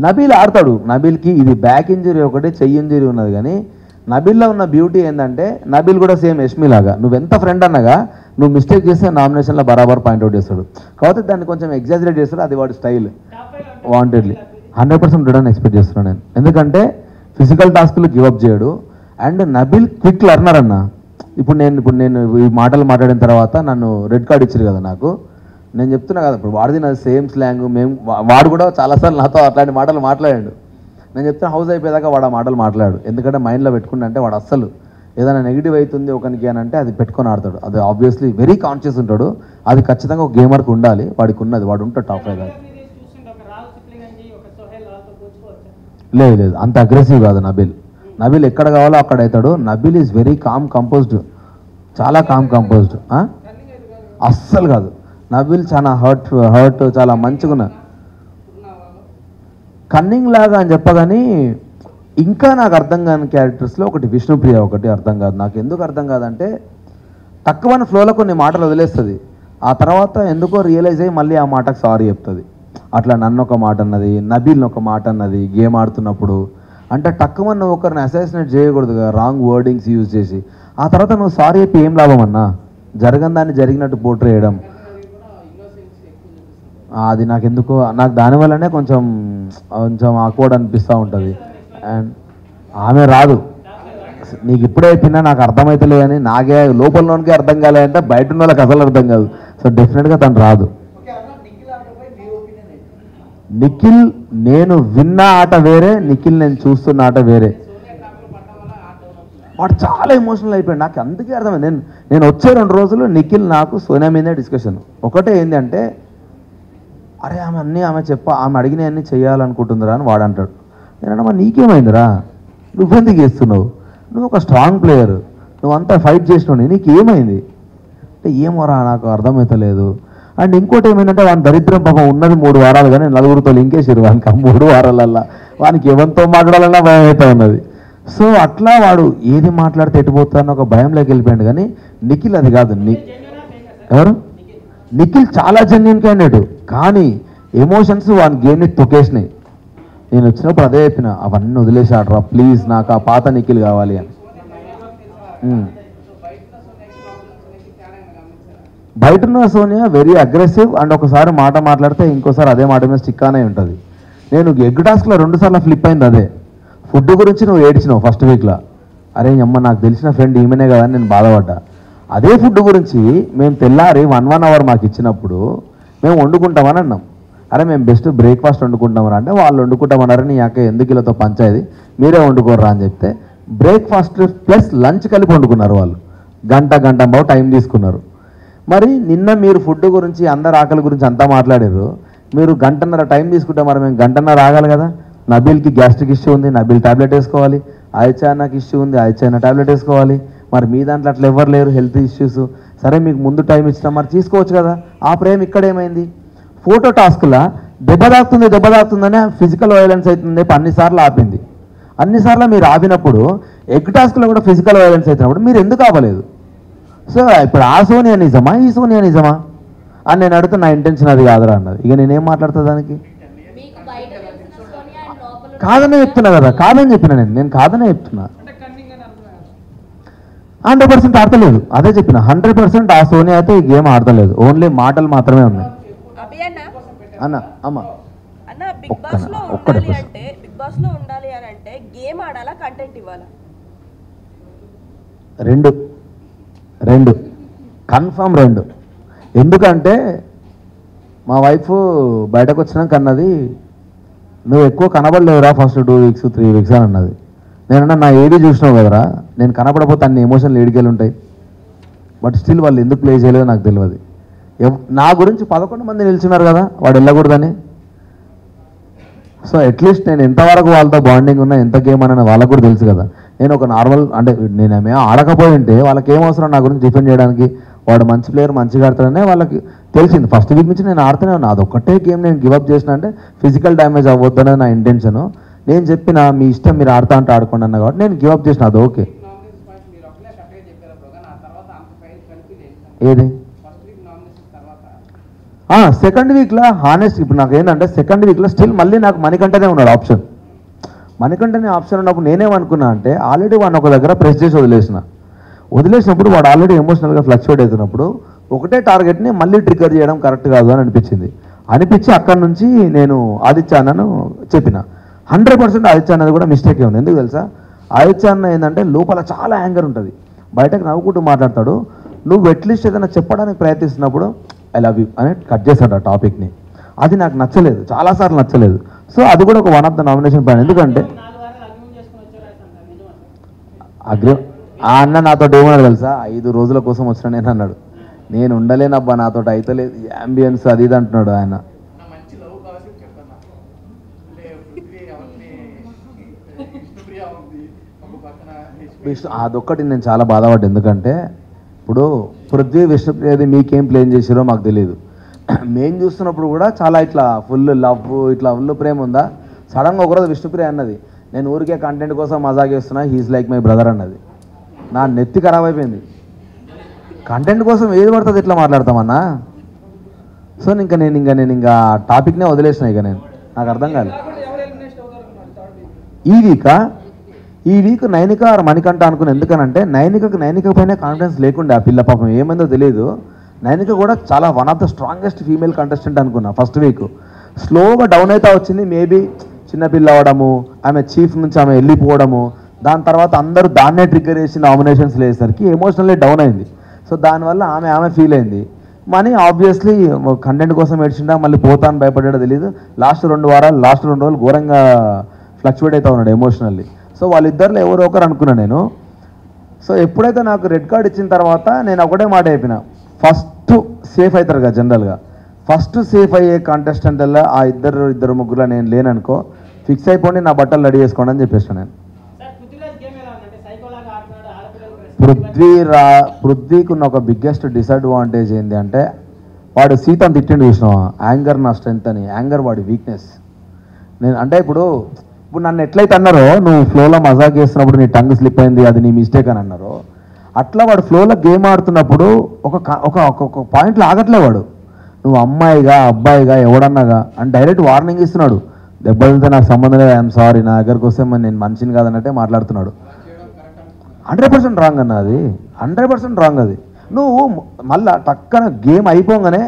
A: నబీల్ ఆడతాడు. నబీల్కి ఇది బ్యాక్ ఇంజరీ ఒకటి చెయ్యి ఇంజరీ ఉన్నది. కానీ నబీల్లో ఉన్న బ్యూటీ ఏంటంటే నబీల్ కూడా సేమ్ యష్మి లాగా నువ్వెంత ఫ్రెండ్ అన్నగా నువ్వు మిస్టేక్ చేస్తే నామినేషన్లో బరాబర్ పాయింట్అవుట్ చేస్తాడు. కాబట్టి దాన్ని కొంచెం ఎగ్జాజరేట్ చేస్తాడు. అది వాడి స్టైల్. వాంటెడ్లీ 100% రిటర్న్ ఎక్స్పెక్ట్ చేస్తున్నాను నేను. ఎందుకంటే ఫిజికల్ టాస్క్లు గివప్ చేయడు. అండ్ నబీల్ క్విక్ లర్నర్ అన్న. ఇప్పుడు నేను ఈ మాటలు మాట్లాడిన తర్వాత నన్ను రెడ్ కార్డ్ ఇచ్చారు కదా నాకు. నేను చెప్తున్నా కదా ఇప్పుడు వాడిది నాది సేమ్ స్లాంగ్. వాడు కూడా చాలాసార్లు నాతో అట్లాంటి మాటలు మాట్లాడాడు. నేను చెప్తున్నా హౌస్ అయిపోయేదాకా వాడు ఆ మాటలు మాట్లాడు. ఎందుకంటే మైండ్లో పెట్టుకుంటే అంటే వాడు అస్సలు ఏదైనా నెగిటివ్ అవుతుంది ఒకరికి అని అంటే అది పెట్టుకొని ఆడతాడు. అది ఆబ్వియస్లీ వెరీ కాన్షియస్ ఉంటాడు. అది ఖచ్చితంగా ఒక గేమర్కి ఉండాలి. వాడికి ఉన్నది. వాడు ఉంటాడు టాప్ 5 దాకా. లేదు అంత అగ్రెసివ్ కాదు నబీల్. నబీల్ ఎక్కడ కావాలో అక్కడ అవుతాడు. Nabeel is very calm composed. చాలా కామ్ కంపోజ్డ్. అస్సలు కాదు. నబీల్ చాలా హర్ట్ చాలా మంచిగా కన్నింగ్ లాగా అని చెప్పగాని ఇంకా నాకు అర్థం కాని క్యారెక్టర్స్లో ఒకటి విష్ణుప్రియ ఒకటి అర్థం కాదు. నాకు ఎందుకు అర్థం కాదంటే తక్కువని ఫ్లోలో కొన్ని మాటలు వదిలేస్తుంది. ఆ తర్వాత ఎందుకో రియలైజ్ అయ్యి మళ్ళీ ఆ మాటకు సారీ చెప్తుంది. అట్లా నన్ను ఒక మాట అన్నది, నబీల్ని ఒక మాట అన్నది గేమ్ ఆడుతున్నప్పుడు. అంటే తక్కువ నువ్వు ఒకరిని అసాసినేట్ చేయకూడదు కదా రాంగ్ వర్డింగ్స్ యూజ్ చేసి. ఆ తర్వాత నువ్వు సారీ చెప్పి ఏం లాభం అన్నా? జరగని దాన్ని జరిగినట్టు పోర్ట్రే చేయడం అది నాకు ఎందుకో నాకు దానివల్లనే కొంచెం ఆక్వర్డ్ అనిపిస్తూ ఉంటుంది. అండ్ ఆమె రాదు. నీకు ఇప్పుడే అయిపోయినా నాకు అర్థమవుతలే అని నాకే లోపలలోనికే అర్థం కాలేదంటే బయట ఉన్న వాళ్ళకి అసలు అర్థం కాదు. సో డెఫినెట్గా తను రాదు. నిఖిల్ నేను విన్న ఆట వేరే, నిఖిల్ నేను చూస్తున్న ఆట వేరే. వాడు చాలా ఎమోషనల్ అయిపోయాడు. నాకు అందుకే అర్థమైంది. నేను వచ్చే 2 రోజులు నిఖిల్ నాకు సోనియా మీదే డిస్కషన్. ఒకటే ఏంటి అంటే అరే ఆమె అడిగినవన్నీ చేయాలనుకుంటుందిరా అని వాడు అంటాడు. నేనమ్మా నీకేమైందిరా, నువ్వెందుకు చేస్తున్నావు, నువ్వు ఒక స్ట్రాంగ్ ప్లేయర్, నువ్వంతా ఫైట్ చేసినావు, నీకు ఏమైంది అంటే ఏమోరా నాకు అర్థమవుతలేదు. అండ్ ఇంకోటి ఏమైందంటే వాని దరిద్రం పాపం ఉన్నది 3 వారాలు కానీ 4గురితో లింకేసారు వానికి. ఆ 3 వారాలల్లా వానికి ఎవరితో మాట్లాడాలన్నా భయం అయితే ఉన్నది. సో అట్లా వాడు ఏది మాట్లాడితే ఎట్టుపోతానో ఒక భయంలోకి వెళ్ళిపోయాడు. కానీ నిఖిల్ అది కాదు. ఎవరు నిఖిల్ చాలా జెన్యూన్ క్యాండిడేట్. కానీ ఎమోషన్స్ వాని గేమ్ని తొక్కేసినాయి. నేను వచ్చినప్పుడు అదే చెప్పిన అవన్నీ వదిలేసి ఆడరా ప్లీజ్, నాకు ఆ పాత నిఖిల్ కావాలి అని. బయట ఉన్న సోనియా వెరీ అగ్రెసివ్. అండ్ ఒకసారి మాట మాట్లాడితే ఇంకోసారి అదే మాట మీద స్టిక్ అనే ఉంటుంది. నేను ఎగ్ టాస్క్లో 2 సార్లు ఫ్లిప్ అయింది అదే. ఫుడ్ గురించి నువ్వు ఏడ్చినావు ఫస్ట్ వీక్లో. అరే అమ్మ నాకు తెలిసిన ఫ్రెండ్ ఈమెనే కదా అని నేను బాధపడ్డా. అదే ఫుడ్ గురించి మేము తెల్లారి 1 అవర్ మాకు ఇచ్చినప్పుడు మేము వండుకుంటామని అన్నాం. అరే మేము బెస్ట్ బ్రేక్ఫాస్ట్ వండుకుంటామని అంటే వాళ్ళు వండుకుంటామన్నారని నీ అక్క ఎందుకు కిలోతో పంచాయతీ మీరే వండుకోర్రా అని చెప్తే బ్రేక్ఫాస్ట్ ప్లస్ లంచ్ కలిపి వండుకున్నారు వాళ్ళు. గంట బావు టైం తీసుకున్నారు. మరి నిన్న మీరు ఫుడ్ గురించి అందరు ఆకలి గురించి అంతా మాట్లాడారు. మీరు 1.5 గంట టైం తీసుకుంటే మరి మేము 1.5 గంట ఆగాలి కదా. నబీల్కి గ్యాస్ట్రిక్ ఇష్యూ ఉంది, నబీల్ టాబ్లెట్ వేసుకోవాలి. ఆయిచానాకి ఇష్యూ ఉంది, ఆయిచానా టాబ్లెట్ వేసుకోవాలి. మరి మీ దాంట్లో అట్లా ఎవరు లేరు హెల్త్ ఇష్యూస్. సరే మీకు ముందు టైం ఇచ్చినా మరి తీసుకోవచ్చు కదా. ఆ ప్రేమ ఇక్కడ ఏమైంది? ఫోటో టాస్క్లా దెబ్బ తాకుతుందనే ఫిజికల్ వైలెన్స్ అవుతుంది అన్నిసార్లు ఆపింది. అన్నిసార్లు మీరు ఆపినప్పుడు ఎగ్ టాస్క్లో కూడా ఫిజికల్ వైలెన్స్ అవుతున్నప్పుడు మీరు ఎందుకు ఆపలేదు? సో ఇప్పుడు ఆ సోనియా నిజమా ఈ సోనియా నిజమా అని నేను అడిగితే నా ఇంటెన్షన్ అది కాదురా అన్నది. ఇక నేనేం మాట్లాడుతా దానికి? కాదనే చెప్తున్నా కదా. కాదని చెప్పిన నేను కాదనే చెప్తున్నా. 100% ఆడతలేదు. అదే చెప్పిన 100% ఆ సోనియా అయితే ఈ గేమ్ ఆడతలేదు. ఓన్లీ మాటలు మాత్రమే ఉన్నాయి. అన్న అమ్మ ఒక్కడే
B: బిగ్ బాస్ లో ఉండాలి అని అంటే గేమ్ ఆడాలా కంటెంట్ ఇవ్వాలా?
A: రెండు కన్ఫర్మ్ 2. ఎందుకంటే మా వైఫ్ బయటకు వచ్చినాక అన్నది నువ్వు ఎక్కువ కనబడలేవురా ఫస్ట్ 2 వీక్స్ 3 వీక్స్ అని అన్నది. నేనన్నా నా ఏడీ చూసినావు కదరా, నేను కనపడపోతే అన్ని ఎమోషన్లు ఏడికెళ్ళి ఉంటాయి. బట్ స్టిల్ వాళ్ళు ఎందుకు ప్లే చేయలేదో నాకు తెలియదు. నా గురించి 11 మంది నిలిచినారు కదా వాడు వెళ్ళకూడదని. సో అట్లీస్ట్ నేను ఎంతవరకు వాళ్ళతో బాండింగ్ ఉన్నా, ఎంత గేమ్ అన్న వాళ్ళకు కూడా తెలుసు కదా. నేను ఒక నార్మల్ అంటే నేనేమో ఆడకపోయి ఉంటే వాళ్ళకి ఏం అవసరం నా గురించి డిఫెండ్ చేయడానికి. వాడు మంచి ప్లేయర్, మంచిగా ఆడతాడనే వాళ్ళకి తెలిసింది. ఫస్ట్ వీక్ నుంచి నేను ఆడుతూనే ఉన్నా. అదొక్కటే గేమ్ నేను గివప్ చేసిన అంటే ఫిజికల్ డ్యామేజ్ అవ్వద్దనే నా ఇంటెన్షను. నేను చెప్పిన మీ ఇష్టం, మీరు ఆడుతా అంటే ఆడుకోండి అన్న కాబట్టి నేను గివప్ చేసిన. అది ఓకే. ఏది సెకండ్ వీక్లో హానెస్ట్ ఇప్పుడు నాకు ఏంటంటే సెకండ్ వీక్లో స్టిల్ మళ్ళీ నాకు మణికంఠనే ఉన్నాడు ఆప్షన్. మణికంఠనే ఆప్షన్ ఉన్నప్పుడు నేనేమనుకున్నా అంటే ఆల్రెడీ వాడిని ఒక దగ్గర ప్రెస్ చేసి వదిలేసినప్పుడు వాడు ఆల్రెడీ ఎమోషనల్గా ఫ్లక్చువేట్ అవుతున్నప్పుడు ఒకటే టార్గెట్ని మళ్ళీ ట్రిగర్ చేయడం కరెక్ట్ కాదు అని అనిపించి అక్కడి నుంచి నేను ఆదిత్య అన్నను చెప్పిన. 100% ఆదిత్య అన్నది కూడా మిస్టేకే ఉంది. ఎందుకు తెలుసా, ఆదిత్య అన్న ఏంటంటే లోపల చాలా యాంగర్ ఉంటుంది, బయటకు నవ్వుకుంటూ మాట్లాడతాడు. నువ్వు అట్లీస్ట్ ఏదైనా చెప్పడానికి ప్రయత్నిస్తున్నప్పుడు ఐ లవ్ యూ అని కట్ చేశాడు ఆ టాపిక్ని. అది నాకు నచ్చలేదు, చాలాసార్లు నచ్చలేదు. సో అది కూడా ఒక one of the nomination point. ఎందుకంటే ఆ అన్న నాతో ఏమన్నాడు తెలుసా, 5 రోజుల కోసం వచ్చిన నేను అన్నాడు. నేను ఉండలేనబ్బా, నాతో అయితలేదు, అంబియన్స్ అది ఇది అంటున్నాడు ఆయన. అదొక్కటి నేను చాలా బాధపడ్డా. ఎందుకంటే ఇప్పుడు పృథ్వీ, విష్ణుప్రియది మీకేం ప్లేన్ చేసారో మాకు తెలియదు. మేము చూస్తున్నప్పుడు కూడా చాలా ఇట్లా ఫుల్ లవ్, ఇట్లా ఫుల్ ప్రేమ ఉందా. సడన్గా ఒకరోజు విష్ణుప్రియ అన్నది, నేను ఊరికే కంటెంట్ కోసం మజాక్ చేస్తున్నా, హీఈస్ లైక్ మై బ్రదర్ అన్నది. నా నెత్తి ఖరాబ్ అయిపోయింది. కంటెంట్ కోసం ఏది పడుతుంది ఇట్లా మాట్లాడతామన్నా. సో నేను ఇంకా టాపిక్నే వదిలేసిన. ఇక నాకు అర్థం కాలేదు. ఈ వీక్ నైనిక ఆర్ మణికంఠ అనుకుని. ఎందుకనంటే నైనిక పైన కాన్ఫిడెన్స్ లేకుండే. ఆ పిల్ల పాపం ఏమైందో తెలియదు. నైనిక కూడా చాలా one of the strongest female contestant అనుకున్నా ఫస్ట్ వీక్. స్లోగా డౌన్ అవుతా వచ్చింది. మేబీ చిన్నపిల్ల అవ్వడము, ఆమె చీఫ్ నుంచి ఆమె వెళ్ళిపోవడము, దాని తర్వాత అందరూ దాన్నే ట్రిగ్గర్ చేసి నామినేషన్స్ లేసరికి ఎమోషనల్లీ డౌన్ అయింది. సో దానివల్ల ఆమె ఫీల్ అయింది. మనీ ఆబ్వియస్లీ కంటెంట్ కోసం ఏడ్చిండా, మళ్ళీ పోతాను భయపడ్డాడో తెలియదు. లాస్ట్ 2 రోజులు ఘోరంగా ఫ్లక్చువేట్ అవుతా ఉన్నాడు ఎమోషనల్లీ. సో వాళ్ళిద్దరిలో ఎవరో ఒకరు అనుకున్నా నేను. సో ఎప్పుడైతే నాకు రెడ్ కార్డ్ ఇచ్చిన తర్వాత నేను ఒకటే మాట చెప్పిన, ఫస్ట్ సేఫ్ అవుతారు కదా జనరల్గా, ఫస్ట్ సేఫ్ అయ్యే కాంటెస్టెంట్ వల్ల ఆ ఇద్దరు ముగ్గురులో నేను లేననుకో, ఫిక్స్ అయిపోండి, నా బట్టలు రెడీ చేసుకోండి అని చెప్పేసాను నేను. పృథ్వీకి ఉన్న ఒక బిగ్గెస్ట్ డిసడ్వాంటేజ్ ఏంటి అంటే, వాడు సీతను తిట్టిండు చూసినావా, యాంగర్ నా స్ట్రెంత్ అని. యాంగర్ వాడి వీక్నెస్. నేను అంటే ఇప్పుడు నన్ను ఎట్లయితే అన్నారో, నువ్వు ఫ్లోలో మజాక్ చేస్తున్నప్పుడు నీ టంగ్ స్లిప్ అయింది, అది నీ మిస్టేక్ అని అన్నారో, అట్లా వాడు ఫ్లోలో గేమ్ ఆడుతున్నప్పుడు ఒక పాయింట్లో ఆగట్లే వాడు. నువ్వు అమ్మాయిగా అబ్బాయిగా ఎవడన్నాగా అని డైరెక్ట్ వార్నింగ్ ఇస్తున్నాడు. దెబ్బతింటే నాకు సంబంధం లేదు, ఐఎమ్ సారీ, నా దగ్గరకు వస్తే నేను మనిషిని కాదన్నట్టే మాట్లాడుతున్నాడు. 100% రాంగ్ అన్న, అది 100% రాంగ్. అది నువ్వు మళ్ళీ టక్కన గేమ్ అయిపోగానే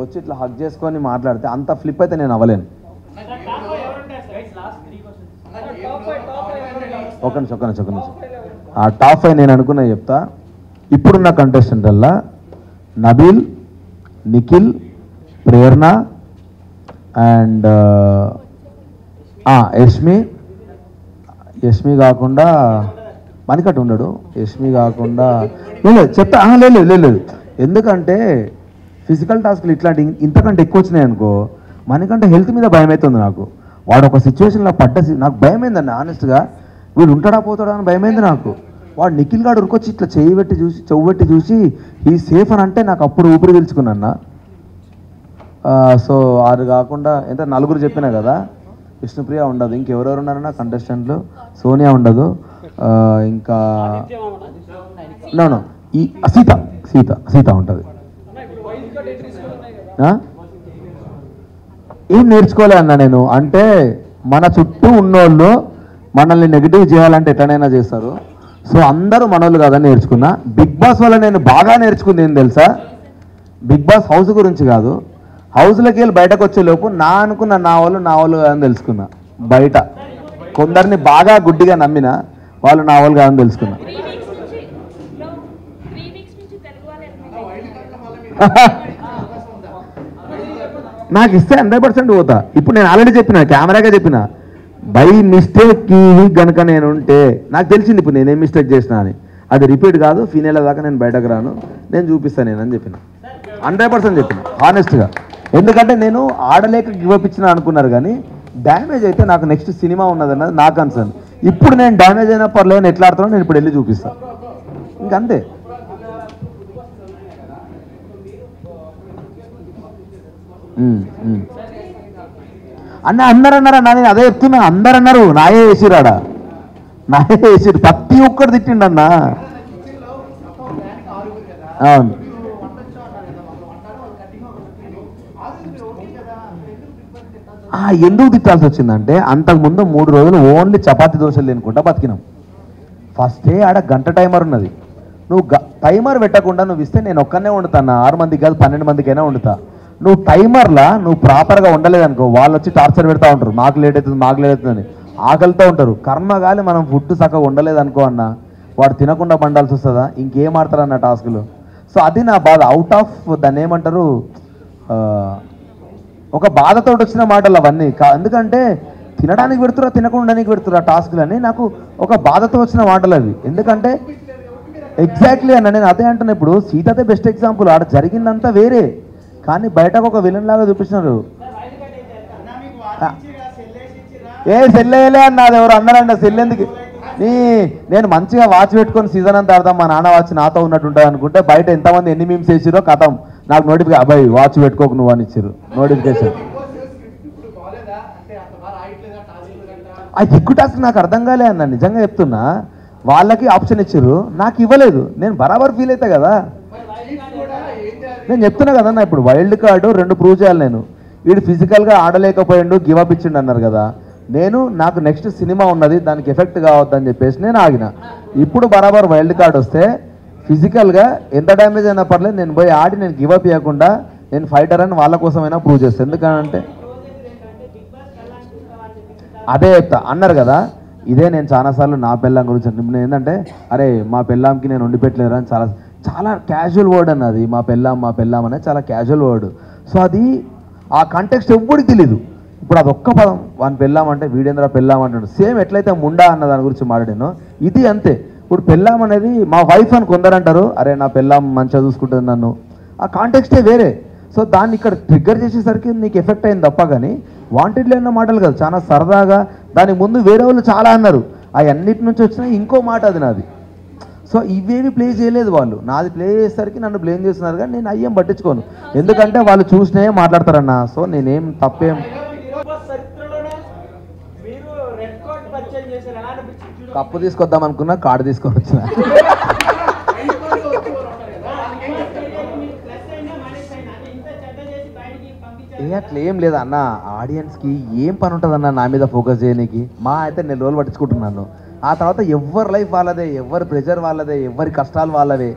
A: వచ్చి ఇట్లా హగ్ చేసుకొని మాట్లాడితే అంత ఫ్లిప్ అయితే నేను అవ్వలేను. ఒక నిమిషం ఆ టాప్ 5 నేను అనుకున్నా చెప్తా. ఇప్పుడున్న కంటెస్టెంట్ వల్ల నబీల్, నిఖిల్, ప్రేరణ అండ్ యష్మి కాకుండా మణికంఠ ఉన్నాడు. యష్మి కాకుండా చెప్తా. లేదు, ఎందుకంటే ఫిజికల్ టాస్క్లు ఇట్లాంటి ఇంతకంటే ఎక్కువ వచ్చినాయి అనుకో, మణికంఠ హెల్త్ మీద భయం అవుతుంది నాకు. వాడు ఒక సిచ్యువేషన్లో నాకు భయమైందండి ఆనెస్ట్గా. వీడు ఉంటాడా పోతాడా అని భయమైంది నాకు. వాడు నిఖిల్ గాడు ఉరికొచ్చి ఇట్లా చెవు పెట్టి చూసి ఈ సేఫ్ అని అంటే నాకు అప్పుడు ఊపిరి తెలుసుకున్నా. సో అది కాకుండా ఎంత 4 చెప్పినా కదా, విష్ణుప్రియ ఉండదు, ఇంకెవరెవరు ఉన్నారన్నా కంటెస్టెంట్లు, సోనియా ఉండదు, ఇంకా నో ఈ సీత ఉంటుంది. ఏం నేర్చుకోలే అన్న నేను. అంటే మన చుట్టూ ఉన్నోళ్ళు మనల్ని నెగిటివ్ చేయాలంటే ఎట్లనైనా చేస్తారు. సో అందరూ మనోళ్ళు కాదని నేర్చుకున్నా. బిగ్ బాస్ వల్ల నేను బాగా నేర్చుకుంది ఏం తెలుసా, బిగ్ బాస్ హౌస్ గురించి కాదు, హౌస్లోకి వెళ్ళి బయటకు వచ్చే లోపు అనుకున్న నా వాళ్ళు కాదని తెలుసుకున్నా. బయట కొందరిని బాగా గుడ్డిగా నమ్మిన వాళ్ళు నా వాళ్ళు కాదని తెలుసుకున్నా. నాకు ఇస్తే 100% పోతా. ఇప్పుడు నేను ఆల్రెడీ చెప్పిన, కెమెరాగా చెప్పిన, బై మిస్టేక్ ఈ వీక్ కనుక నేను ఉంటే నాకు తెలిసింది ఇప్పుడు నేనేం మిస్టేక్ చేసినా అని. అది రిపీట్ కాదు, ఫినేల దాకా నేను బయటకు రాను, నేను చూపిస్తాను నేను అని చెప్పిన. 100% చెప్పిన హానెస్ట్గా. ఎందుకంటే నేను ఆడలేక గివప్ ఇచ్చిన అనుకున్నారు, కానీ డ్యామేజ్ అయితే నాకు నెక్స్ట్ సినిమా ఉన్నదన్నది నా కన్సర్న్. ఇప్పుడు నేను డ్యామేజ్ అయినా పర్లేదు, ఎట్లా ఆడుతానో నేను ఇప్పుడు వెళ్ళి చూపిస్తాను, ఇంకంతే. అన్న అందరు అన్నారా, నేను అదే చెప్తున్నా, అందరు అన్నారు నాయే వేసిరాడా, నాయే వేసిరు, ప్రతి ఒక్కరు తిట్టిండన్నా. అవును, ఎందుకు తిట్టాల్సి వచ్చిందంటే అంతకుముందు 3 రోజులు ఓన్లీ చపాతీ దోశలు తినుకుంటా బతికినాం. ఫస్టే ఆడ గంట టైమర్ ఉన్నది, నువ్వు టైమర్ పెట్టకుండా నువ్వు ఇస్తే నేను ఒక్కనే వండుతాను, 6 మందికి కాదు 12 మందికైనా వండుతా. నువ్వు టైమర్లా నువ్వు ప్రాపర్గా ఉండలేదనుకో, వాళ్ళు వచ్చి టార్చర్ పెడతా ఉంటారు, మాకు లేట్ అవుతుందని ఆకలితో ఉంటారు. కర్మగాలి మనం ఫుడ్ చక్కగా ఉండలేదనుకో అన్న, వాడు తినకుండా పండాల్సి వస్తుందా, ఇంకేం ఆడతారన్న టాస్కులు. సో అది నా బాధ, అవుట్ ఆఫ్ దాన్ని ఏమంటారు, ఒక బాధతో వచ్చిన మాటలు అవన్నీ. ఎందుకంటే తినడానికి పెడుతురా తినకుండానికి పెడుతురా టాస్కులు అని నాకు ఒక బాధతో వచ్చిన మాటలు అవి. ఎందుకంటే ఎగ్జాక్ట్లీ అన్న, నేను అదే అంటున్నా. ఇప్పుడు సీతదే బెస్ట్ ఎగ్జాంపుల్, ఆడ జరిగిందంతా వేరే, కానీ బయటకు ఒక విలన్ లాగా చూపిస్తున్నారు. సెల్లేలే అన్నది ఎవరు అన్నారండి, సెల్లెందుకు నేను మంచిగా వాచ్ పెట్టుకొని సీజన్ అంతా ఆడదాం, మా నాన్న వాచ్ నాతో ఉన్నట్టు ఉంటుంది అనుకుంటే బయట ఎంతమంది ఎన్ని మీమ్స్ వేసిరో కథం, నాకు నోటిఫికేషన్ అబ్బాయి వాచ్ పెట్టుకోకు నువ్వు అని ఇచ్చారు నోటిఫికేషన్. అది ఎక్కువ టాస్క్ నాకు అర్థం కాలే అన్న, నిజంగా చెప్తున్నా. వాళ్ళకి ఆప్షన్ ఇచ్చారు, నాకు ఇవ్వలేదు, నేను బరాబర్ ఫీల్ అవుతా కదా. నేను చెప్తున్నా కదన్నా, ఇప్పుడు వైల్డ్ కార్డు 2 ప్రూవ్ చేయాలి నేను. వీడు ఫిజికల్గా ఆడలేకపోయిండు, గివప్ ఇచ్చిండు అన్నారు కదా, నాకు నెక్స్ట్ సినిమా ఉన్నది, దానికి ఎఫెక్ట్ కావద్దని చెప్పేసి నేను ఆగిన. ఇప్పుడు బరాబర్ వైల్డ్ కార్డ్ వస్తే ఫిజికల్గా ఎంత డ్యామేజ్ అయినా పర్లేదు, నేను పోయి ఆడి నేను గివప్ ఇవ్వకుండా నేను ఫైటర్ అని వాళ్ళ కోసమైనా ప్రూవ్ చేస్తాను. ఎందుకంటే అదే చెప్తా అన్నారు కదా, ఇదే నేను చాలాసార్లు నా పెళ్ళాం గురించి నేను ఏంటంటే, అరే మా పెళ్ళాంకి నేను వండి పెట్టలేరు అని చాలా చాలా క్యాజువల్ వర్డ్ అన్నది. మా పెళ్ళాం అనేది చాలా క్యాజువల్ వర్డ్. సో అది ఆ కంటెక్స్ట్ ఎవ్వడికి తెలీదు. ఇప్పుడు అదొక్క పదం, వాని పెళ్ళాం అంటే వీడేంద్ర పెళ్ళాం అంటాడు. సేమ్ ఎట్లయితే ముండా అన్న దాని గురించి మాట్లాడాను, ఇది అంతే. ఇప్పుడు పెళ్ళాం అనేది మా వైఫ్ అని కొందరు అంటారు, అరే నా పెళ్ళాం మంచిగా చూసుకుంటుంది నన్ను, ఆ కాంటెక్స్టే వేరే. సో దాన్ని ఇక్కడ ట్రిగ్గర్ చేసేసరికి నీకు ఎఫెక్ట్ అయింది తప్ప, కానీ వాంటెడ్ లేని మాటలు కాదు, చాలా సరదాగా. దానికి ముందు వేరే వాళ్ళు చాలా అన్నారు, అవన్నిటి నుంచి వచ్చిన ఇంకో మాట అది నాది. సో ఇవేవి ప్లే చేయలేదు వాళ్ళు, నాది ప్లే చేసేసరికి నన్ను బ్లేమ్ చేస్తున్నారు, కానీ నేను అయ్యేం పట్టించుకోను, ఎందుకంటే వాళ్ళు చూసినే మాట్లాడతారన్న. సో నేనేం తప్పేం. కప్పు తీసుకొద్దాం అనుకున్నా, కార్డు తీసుకొని వచ్చిన. అట్లా ఏం లేదా అన్న, ఆడియన్స్కి ఏం పని ఉంటుంది అన్న నా మీద ఫోకస్ చేయడానికి. మా అయితే 4 రోజులు పట్టించుకుంటున్నాను, ఆ తర్వాత ఎవరి లైఫ్ వాళ్ళదే, ఎవరి ప్రెషర్ వాళ్ళదే, ఎవరి కష్టాలు వాళ్ళవే.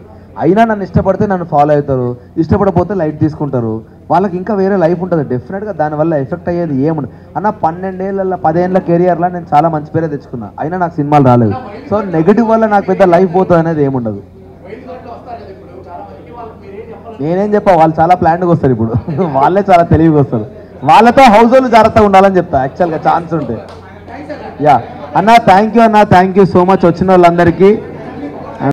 A: అయినా నన్ను ఇష్టపడితే నన్ను ఫాలో అవుతారు, ఇష్టపడకపోతే లైట్ తీసుకుంటారు. వాళ్ళకి ఇంకా వేరే లైఫ్ ఉంటుంది డెఫినెట్గా, దానివల్ల ఎఫెక్ట్ అయ్యేది ఏముండదు అన్న. 12 ఏళ్ళ 10 ఏళ్ళ కెరియర్లో నేను చాలా మంచి పేరే తెచ్చుకున్నా, అయినా నాకు సినిమాలు రాలేదు. సో నెగిటివ్ వల్ల నాకు పెద్ద లైఫ్ పోతుంది అనేది ఏముండదు. నేనేం చెప్పా, వాళ్ళు చాలా ప్లాన్గా వస్తారు ఇప్పుడు, వాళ్ళే చాలా తెలివిగా వస్తారు. వాళ్ళతో హౌస్ హోల్డ్ జాగ్రత్తగా ఉండాలని చెప్తా యాక్చువల్గా ఛాన్స్ ఉంటే. యా అన్న, థ్యాంక్ యూ అన్న, థ్యాంక్ యూ సో మచ్ వచ్చిన వాళ్ళందరికీ.